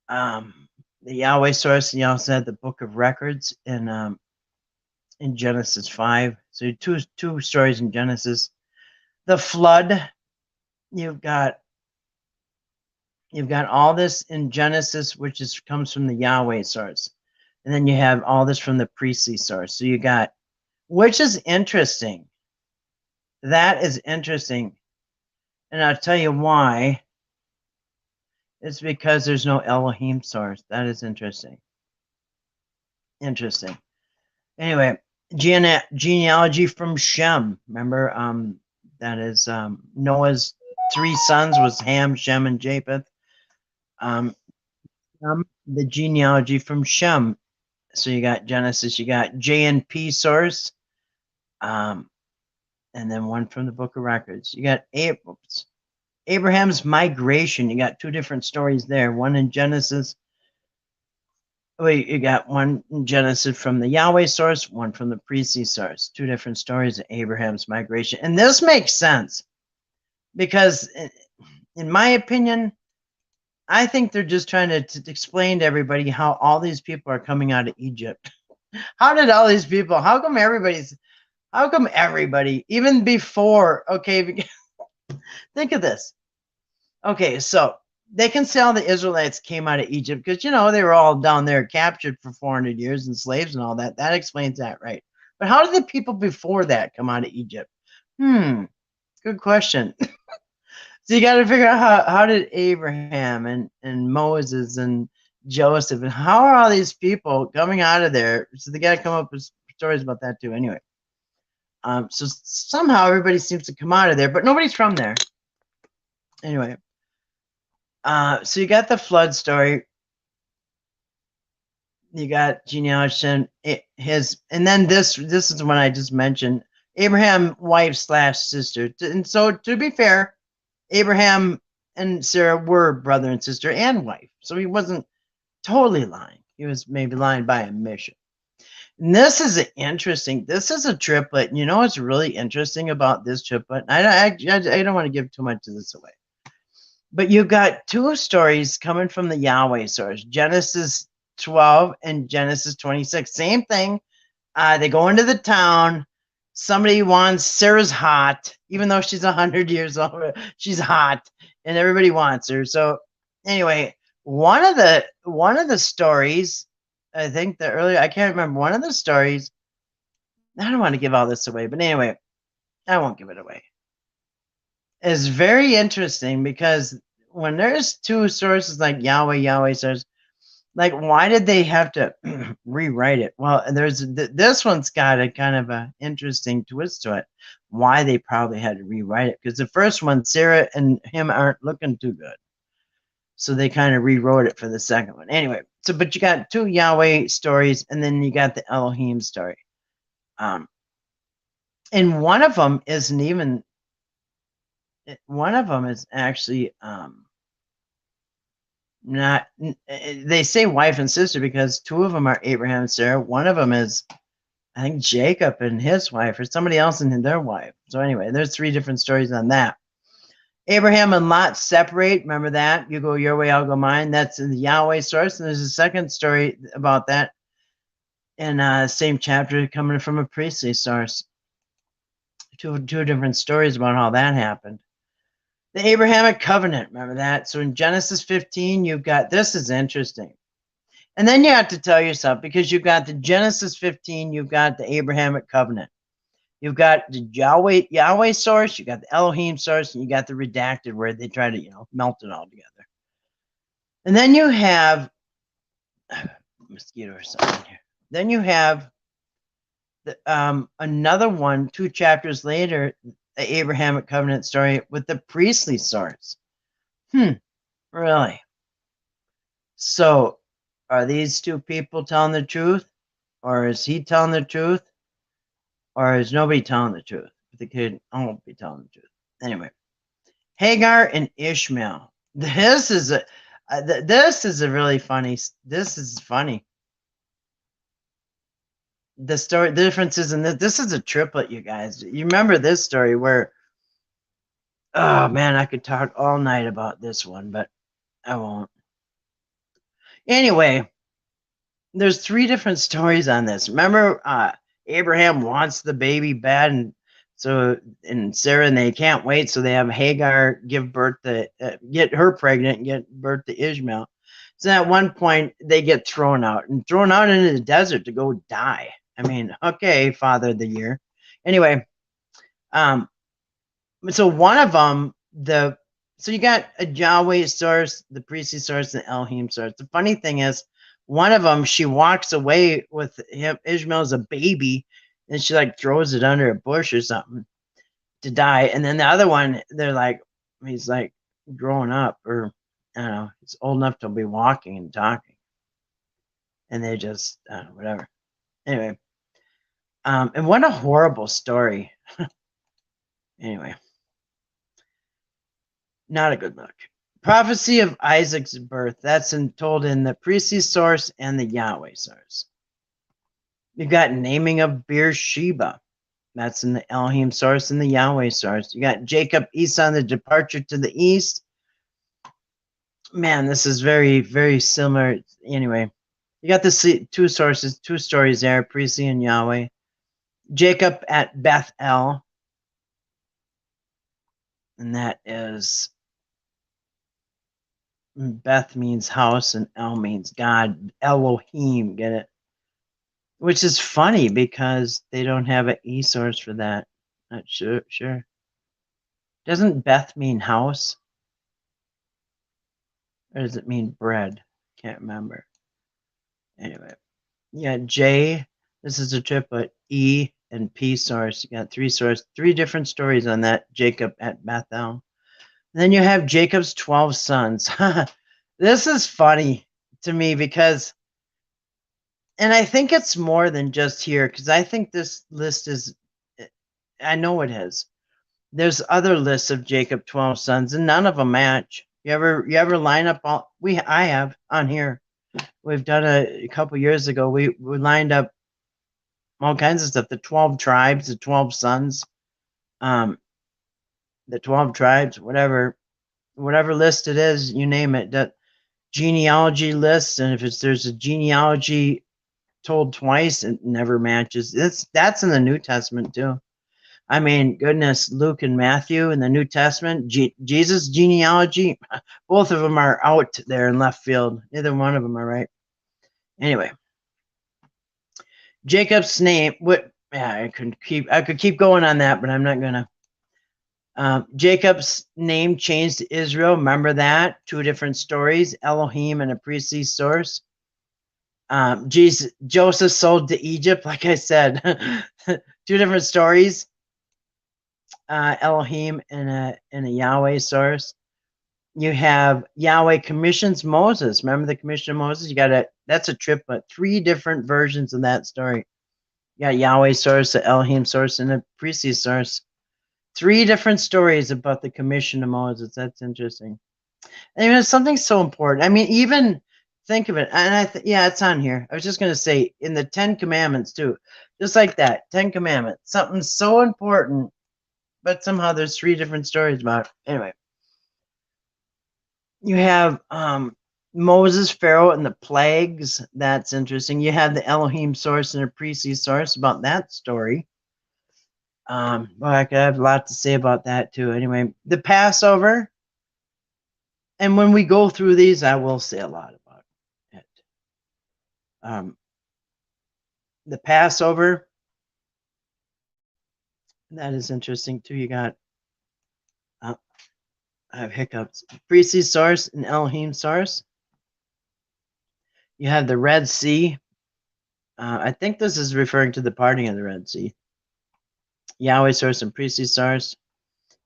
the Yahweh source, and you also had the book of records in Genesis 5. So 2 stories in Genesis. The flood, you've got all this in Genesis, which comes from the Yahweh source. And then you have all this from the priestly source. So you got, which is interesting. That is interesting. And I'll tell you why. It's because there's no Elohim source. That is interesting. Interesting. Anyway, genealogy from Shem. Remember, that is Noah's 3 sons was Ham, Shem, and Japheth. The genealogy from Shem. So you got Genesis, you got J and P source, and then one from the Book of Records. You got Abraham's migration. You got 2 different stories there. One in Genesis. Wait, you got one in Genesis from the Yahweh source, one from the priestly source. 2 different stories of Abraham's migration. And this makes sense because, in my opinion, I think they're just trying to explain to everybody how all these people are coming out of Egypt. How did all these people, how come How come everybody, even before, okay, think of this. Okay, so they can say all the Israelites came out of Egypt because, they were all down there captured for 400 years and slaves and all that. That explains that, right? But how did the people before that come out of Egypt? Good question. So you got to figure out how did Abraham and Moses and Joseph and how are all these people coming out of there? So they got to come up with stories about that too. Anyway, so somehow everybody seems to come out of there, but nobody's from there. Anyway, so you got the flood story. You got genealogy and and then this is the one I just mentioned. Abraham wife / sister. And so to be fair, Abraham and Sarah were brother and sister and wife. So he wasn't totally lying. He was maybe lying by omission. And this is interesting. This is a triplet. You know what's really interesting about this triplet? I don't want to give too much of this away. But you've got two stories coming from the Yahweh source, Genesis 12 and Genesis 26. Same thing. They go into the town. Somebody wants Sarah's hot, even though she's 100 years old. She's hot, and everybody wants her. So anyway, one of the stories, I think the earlier, I can't remember, one of the stories, I don't want to give all this away, but anyway, I won't give it away. It's very interesting because when there's two sources like Yahweh source, like why did they have to rewrite it? Well, this one's got a kind of a interesting twist to it. Why they probably had to rewrite it, because the first one, Sarah and him aren't looking too good, so they kind of rewrote it for the second one. Anyway, so but you got two Yahweh stories, and then you got the Elohim story. And one of them isn't even. One of them is actually not. They say wife and sister because two of them are Abraham and Sarah. One of them is, I think, Jacob and his wife, or somebody else and their wife. So anyway, there's three different stories on that. Abraham and Lot separate. Remember that? You go your way, I'll go mine. That's in the Yahweh source. And there's a second story about that in same chapter coming from a priestly source. Two different stories about how that happened. The Abrahamic covenant, remember that? So in Genesis 15, you've got, this is interesting. And then you have to tell yourself, because you've got the Genesis 15, you've got the Abrahamic covenant. You've got the Yahweh source, you got the Elohim source, and you got the redacted where they try to, melt it all together. And then you have, mosquito or something here. Then you have another one, 2 chapters later, the Abrahamic covenant story with the priestly source. Really? So are these two people telling the truth? Or is he telling the truth? Or is nobody telling the truth? They could all be telling the truth. Anyway, Hagar and Ishmael. This is a really funny. This is funny. The story, the differences in this is a triplet, you guys. You remember this story where, oh man, I could talk all night about this one, but I won't. Anyway, there's 3 different stories on this. Remember, Abraham wants the baby bad, and Sarah, and they can't wait, so they have Hagar give birth to, get her pregnant and get birth to Ishmael. So at one point, they get thrown out into the desert to go die. I mean, okay, Father of the Year. Anyway, so one of them, so you got a Yahweh source, the priestly source, and the Elohim source. The funny thing is, one of them, she walks away with him, Ishmael as a baby, and she like throws it under a bush or something to die. And then the other one, they're like, he's like growing up, or I don't know, he's old enough to be walking and talking. And they just, whatever. Anyway, and what a horrible story. Anyway, not a good look. Prophecy of Isaac's birth. That's told in the priestly source and the Yahweh source. You've got naming of Beersheba. That's in the Elohim source and the Yahweh source. You got Jacob, Esau, and the departure to the east. Man, this is very, very similar. Anyway, you got the 2 sources, 2 stories there, priestly and Yahweh. Jacob at Bethel, and that is, Beth means house and El means God. Elohim, get it? Which is funny because they don't have an E source for that. Not sure. Doesn't Beth mean house? Or does it mean bread? Can't remember. Anyway. Yeah, J, this is a triplet. E and P source. You got three different stories on that Jacob at Bethel. And then you have Jacob's 12 sons. This is funny to me because, and I think it's more than just here, because I think this list is, I know it is. There's other lists of Jacob 12 sons, and none of them match. You ever line up all, I have on here. We've done a couple years ago. We lined up all kinds of stuff. The 12 tribes, the 12 sons, the 12 tribes, whatever list it is, you name it. That genealogy list, and if there's a genealogy told twice, it never matches. That's in the New Testament too. I mean, goodness, Luke and Matthew in the New Testament, Jesus' genealogy, both of them are out there in left field. Neither one of them are right. Anyway, Jacob's name. What? Yeah, I could keep going on that, but I'm not gonna. Jacob's name changed to Israel. Remember that? Two different stories: Elohim and a priestly source. Joseph sold to Egypt. Like I said, two different stories. Elohim and a Yahweh source. You have Yahweh commissions Moses. Remember the commission of Moses? That's a triplet. Three different versions of that story. You got Yahweh source, the Elohim source, and a priestly source. Three different stories about the commission of Moses. That's interesting. I mean, it's something so important. I mean, even think of it. And yeah, it's on here. I was just going to say in the 10 Commandments too, just like that, 10 Commandments, something so important, but somehow there's three different stories about it. Anyway, you have Moses, Pharaoh, and the plagues. That's interesting. You have the Elohim source and a priestly source about that story. Well, I could have a lot to say about that too. Anyway, the Passover. And when we go through these, I will say a lot about it. The Passover. That is interesting too. You got, I have hiccups. Priestly source and Elohim source. You have the Red Sea. I think this is referring to the parting of the Red Sea. Yahweh source and priestly source.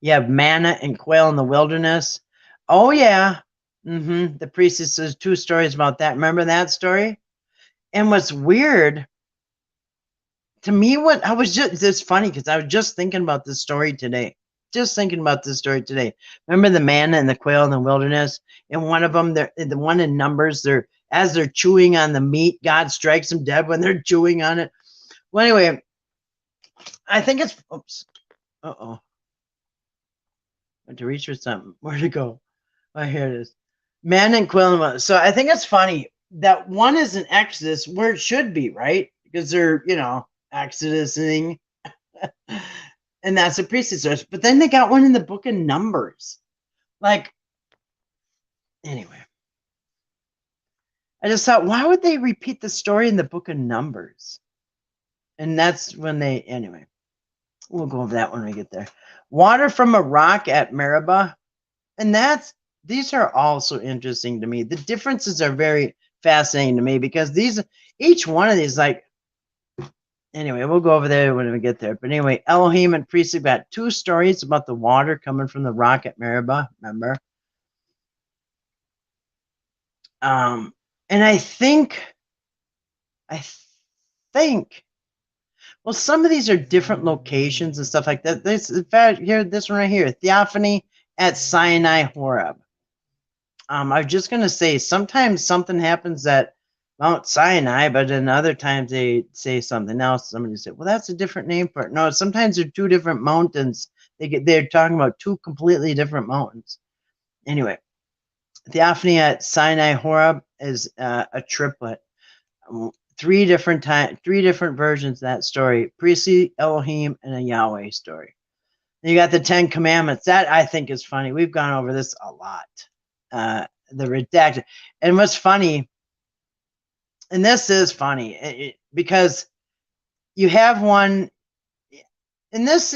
You have manna and quail in the wilderness. Oh yeah. The priestly says two stories about that. Remember that story? And what's weird to me, it's funny because I was just thinking about this story today. Remember the manna and the quail in the wilderness? And one of them, the one in Numbers, as they're chewing on the meat, God strikes them dead when they're chewing on it. Well, anyway, I think it's, oops. Uh-oh. Went to reach for something. Where'd it go? Oh, here it is. Man and quail. So I think it's funny that one is in Exodus where it should be, right? Because they're, Exodusing. And that's a priestly source. But then they got one in the book of Numbers. Like, anyway. I just thought, why would they repeat the story in the book of Numbers? And that's when anyway. We'll go over that when we get there. Water from a rock at Meribah. And these are also interesting to me. The differences are very fascinating to me because each one of these, like, anyway, we'll go over there when we get there. But anyway, Elohim and priestly got two stories about the water coming from the rock at Meribah, remember? And I think, well, some of these are different locations and stuff like that. This one right here, Theophany at Sinai Horeb. I was just going to say, sometimes something happens at Mount Sinai, but then other times they say something else. Somebody said, well, that's a different name for it. No, sometimes they're two different mountains. They're talking about two completely different mountains. Anyway, Theophany at Sinai Horeb is a triplet. three different versions of that story: priestly, Elohim, and a Yahweh story. You got the Ten Commandments. That I think is funny. We've gone over this a lot. The redacted. And what's funny, and this is funny, because you have one, and this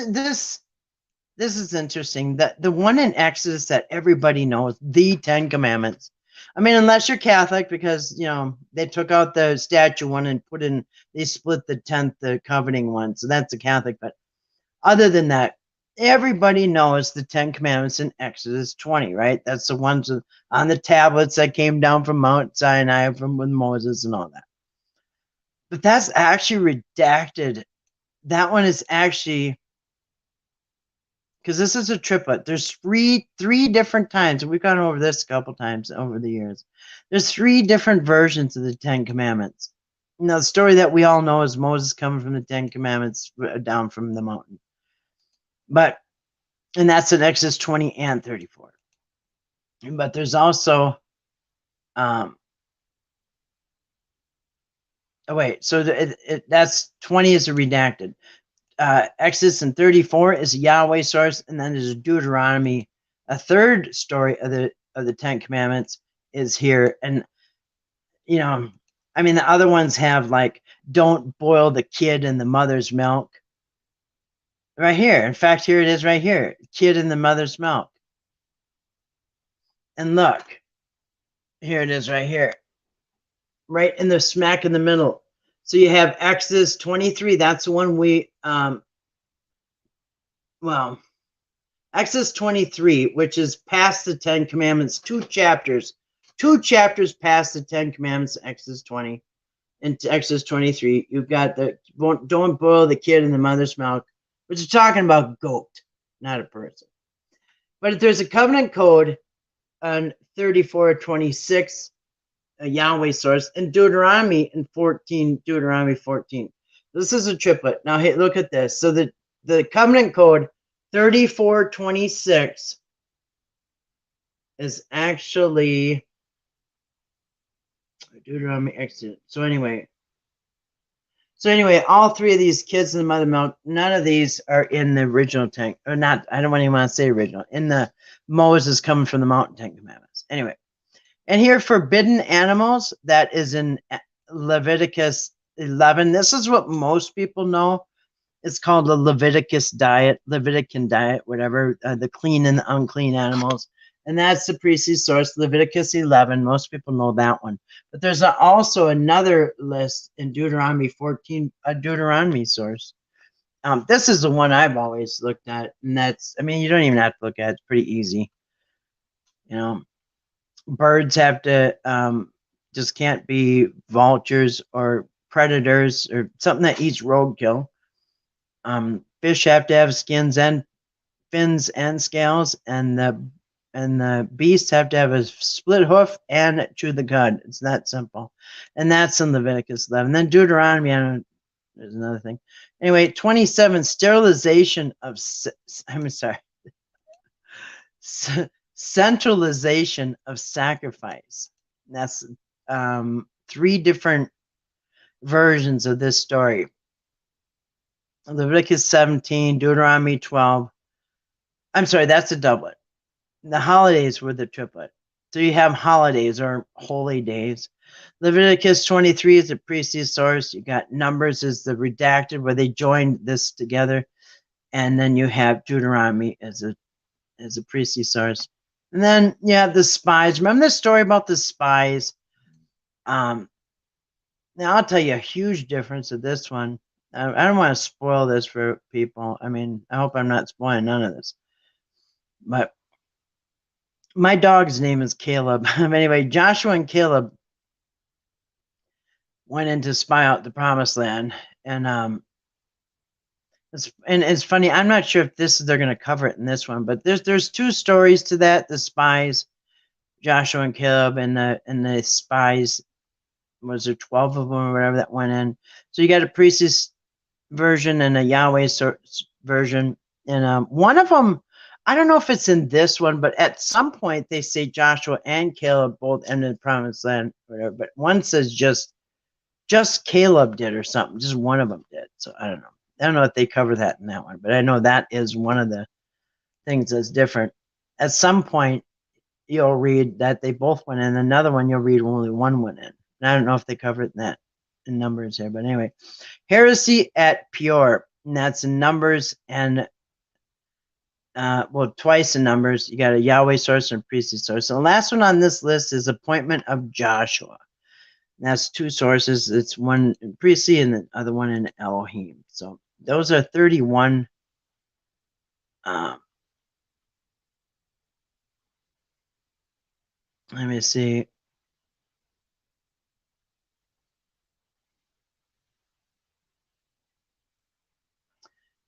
is interesting. That the one in Exodus that everybody knows, the Ten Commandments. I mean, unless you're Catholic, because they took out the statue one and they split the 10th, the covenanting one. So that's a Catholic. But other than that, everybody knows the 10 Commandments in Exodus 20, right? That's the ones on the tablets that came down from Mount Sinai with Moses and all that. But that's actually redacted. That one is actually, because this is a triplet. There's three different times, and we've gone over this a couple times over the years. There's three different versions of the 10 Commandments. Now, the story that we all know is Moses coming from the 10 Commandments down from the mountain. And that's in Exodus 20 and 34. But there's also, that's 20 is a redacted. Exodus and 34 is a Yahweh source, and then there's a Deuteronomy. A third story of the 10 Commandments is here, and I mean the other ones have like don't boil the kid in the mother's milk. Right here. In fact, here it is right here. Kid in the mother's milk. And look. Here it is right here. Right in the smack in the middle. So you have Exodus 23. That's the one Exodus 23, which is past the 10 Commandments, 2 chapters past the 10 Commandments, Exodus 20. Into Exodus 23, you've got the don't boil the kid in the mother's milk, which is talking about goat, not a person. But if there's a covenant code on 34:26, a Yahweh source, and Deuteronomy 14. This is a triplet. Now, hey, look at this. So the covenant code 34:26 is actually Deuteronomy Exodus. So anyway, all three of these kids in the mother milk, none of these are in the original tank, or not. I don't even want to say original. In the Moses coming from the mountain 10 Commandments. Anyway, and here forbidden animals, that is in Leviticus 11. This is what most people know. It's called the Levitican diet, whatever, the clean and the unclean animals. And that's the priestly source, Leviticus 11. Most people know that one. But there's also another list in Deuteronomy 14, a Deuteronomy source. This is the one I've always looked at. And that's, I mean, you don't even have to look at it. It's pretty easy. Birds have to, just can't be vultures or predators or something that eats roadkill. Fish have to have skins and fins and scales, and the beasts have to have a split hoof and chew the cud. It's that simple. And that's in Leviticus 11. Then Deuteronomy, there's another thing. Anyway, 27, centralization of sacrifice. That's 3 different versions of this story. Leviticus 17, Deuteronomy 12. I'm sorry, that's a doublet. The holidays were the triplet. So you have holidays or holy days. Leviticus 23 is the priestly source. You got Numbers is the redacted where they joined this together. And then you have Deuteronomy as a priestly source. And then you have the spies. Remember the story about the spies? Now I'll tell you a huge difference of this one. I don't want to spoil this for people. I mean, I hope I'm not spoiling none of this. But my dog's name is Caleb. Anyway, Joshua and Caleb went in to spy out the promised land. And it's funny, I'm not sure if they're going to cover it in this one, but there's 2 stories to that. The spies, Joshua and Caleb, and the spies, was there 12 of them or whatever that went in? So you got a priestly version and a Yahweh version. And one of them, I don't know if it's in this one, but at some point they say Joshua and Caleb both entered the promised land, whatever. But one says just just Caleb did or something. Just one of them did. So I don't know. I don't know if they cover that in that one, but I know that is one of the things that's different. At some point, you'll read that they both went in. Another one, you'll read only one went in. And I don't know if they cover it in that in Numbers here, but anyway, heresy at Pure, and that's in Numbers and twice in Numbers. You got a Yahweh source and a priestly source. So the last one on this list is appointment of Joshua. And that's two sources. It's one in priestly and the other one in Elohim. So those are 31. Let me see.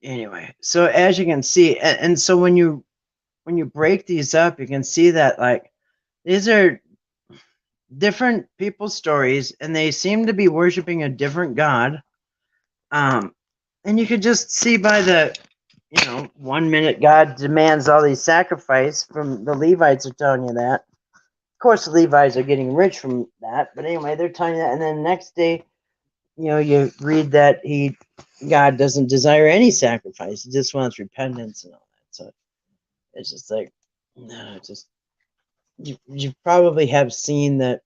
Anyway, so as you can see, and so when you break these up, you can see that like these are different people's stories, and they seem to be worshiping a different God. And you could just see by the, 1 minute God demands all these sacrifice from the Levites are telling you that. Of course, the Levites are getting rich from that, but anyway, they're telling you that, and then the next day, you read that God doesn't desire any sacrifice; He just wants repentance and all that. So it's just like, no, just you probably have seen the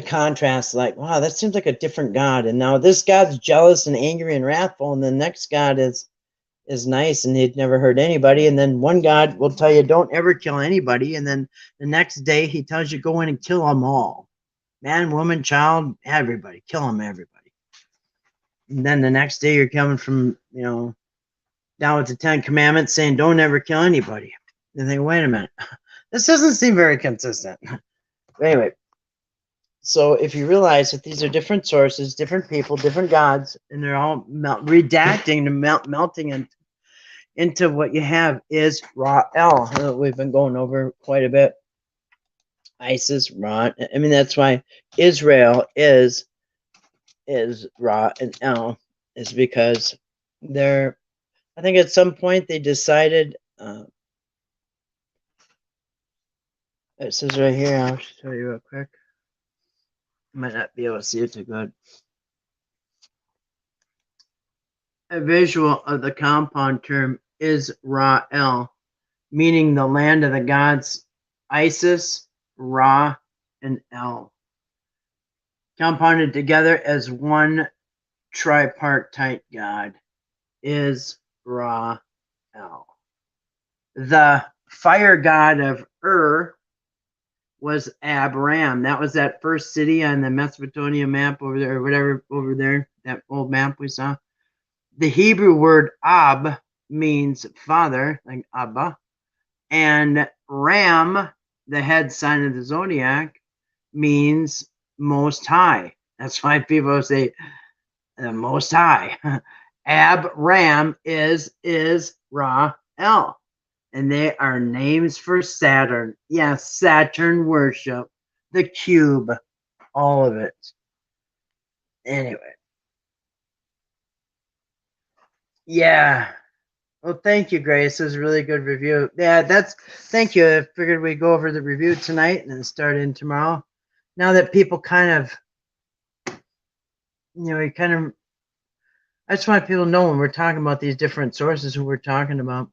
contrast. Like, wow, that seems like a different God, and now this God's jealous and angry and wrathful, and the next God is nice and he'd never hurt anybody. And then one God will tell you don't ever kill anybody, and then the next day he tells you go in and kill them all, man, woman, child, everybody, kill them, everybody. And then the next day you're coming from down with the 10 Commandments saying don't ever kill anybody. And think, wait a minute, this doesn't seem very consistent. But anyway, so if you realize that these are different sources, different people, different gods, and they're all redacting and melting into what you have is Ra-El. We've been going over quite a bit. Isis, Ra. I mean, that's why Israel is Ra and El, is because they're, I think at some point they decided, it says right here, I'll show you real quick. Might not be able to see it too good. A visual of the compound term is Ra-El, meaning the land of the gods Isis, Ra, and El, compounded together as one tripartite god, is Ra-El. The fire god of was Abram. That was that first city on the Mesopotamia map over there, or whatever over there, that old map we saw. The Hebrew word Ab means father, like Abba, and Ram, the head sign of the zodiac, means most high. That's why people say the most high. Ram is Ra-El. And they are names for Saturn. Yes, Saturn worship, the cube, all of it. Anyway. Yeah. Well, thank you, Grace. It was a really good review. Yeah, thank you. I figured we'd go over the review tonight and then start in tomorrow. Now that people kind of, I just want people to know when we're talking about these different sources who we're talking about.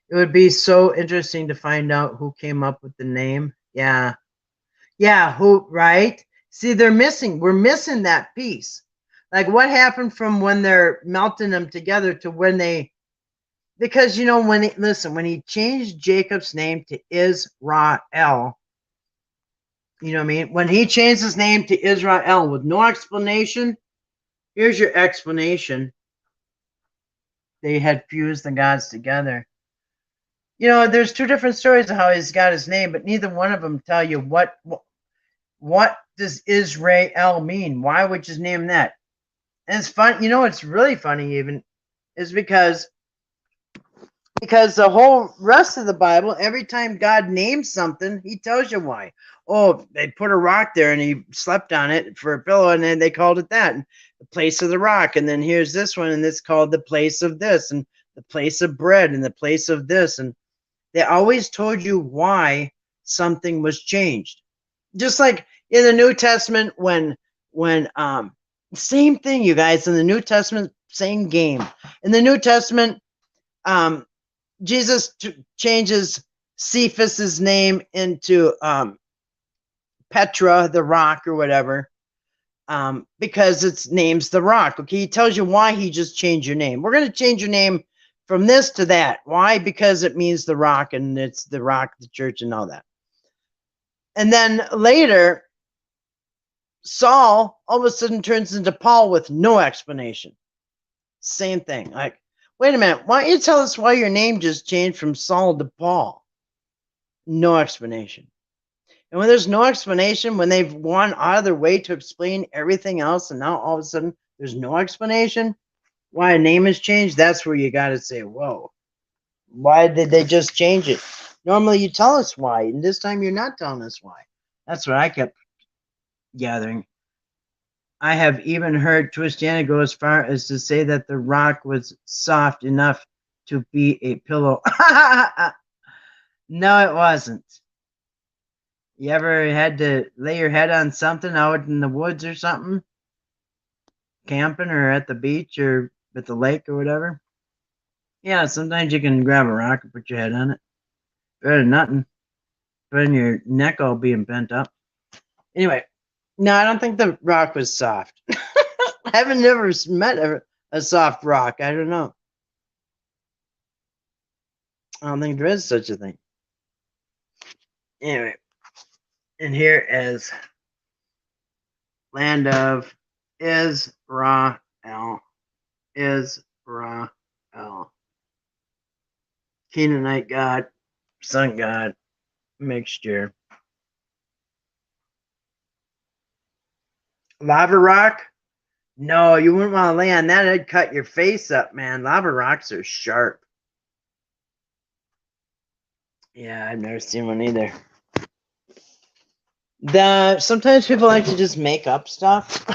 It would be so interesting to find out who came up with the name. Yeah. Yeah, who, right? See, we're missing that piece. Like what happened from when they're melting them together to when because when he changed Jacob's name to Israel, you know what I mean? When he changed his name to Israel with no explanation, here's your explanation. They had fused the gods together. There's two different stories of how he's got his name, but neither one of them tell you what does Israel mean? Why would you name that? And it's fun. It's really funny even is because the whole rest of the Bible, every time God names something, he tells you why. Oh, they put a rock there and he slept on it for a pillow, and then they called it that, and the place of the rock. And then here's this one, and it's called the place of this, and the place of bread, and the place of this. And they always told you why something was changed. Just like in the New Testament, when when same thing, you guys, in the New Testament, same game. In the New Testament, Jesus changes Cephas's name into Petra, the rock, or whatever, because its name's the rock. Okay, he tells you why he just changed your name. We're going to change your name from this to that. Why? Because it means the rock, and it's the rock, the church, and all that. And then later, Saul all of a sudden turns into Paul with no explanation. Same thing. Like, wait a minute, why don't you tell us why your name just changed from Saul to Paul? No explanation. And when there's no explanation, when they've gone out of their way to explain everything else, and now all of a sudden there's no explanation why a name has changed, that's where you got to say, whoa, why did they just change it? Normally you tell us why, and this time you're not telling us why. That's what I kept gathering. I have even heard Twistiana go as far as to say that the rock was soft enough to be a pillow. No, it wasn't. You ever had to lay your head on something out in the woods or something? Camping or at the beach or at the lake or whatever? Yeah, sometimes you can grab a rock and put your head on it. Better than nothing. Better than your neck all being bent up. Anyway, no, I don't think the rock was soft. I haven't never met a soft rock. I don't know. I don't think there is such a thing. Anyway, and here is land of Israel. Israel. Canaanite god, sun god, mixture. Lava rock? No, you wouldn't want to lay on that. It'd cut your face up, man. Lava rocks are sharp. Yeah, I've never seen one either. Sometimes people like to just make up stuff.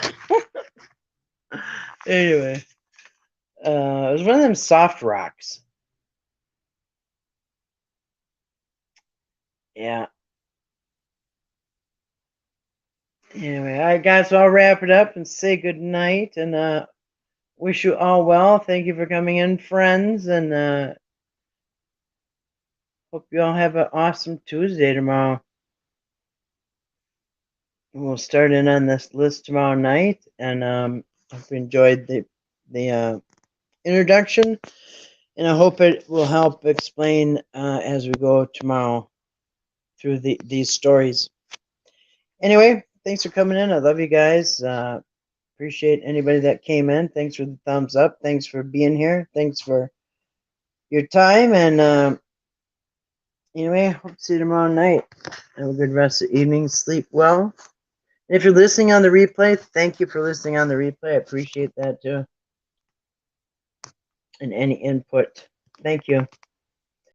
Anyway, it was one of them soft rocks. Yeah. Anyway, all right, guys, so I'll wrap it up and say good night, and wish you all well. Thank you for coming in, friends, and hope you all have an awesome Tuesday tomorrow. We'll start in on this list tomorrow night, and hope you enjoyed the introduction, and I hope it will help explain as we go tomorrow through these stories. Anyway, thanks for coming in. I love you guys. Appreciate anybody that came in. Thanks for the thumbs up. Thanks for being here. Thanks for your time, and anyway, hope to see you tomorrow night. Have a good rest of the evening. Sleep well. And if you're listening on the replay, thank you for listening on the replay. I appreciate that too. And any input. Thank you.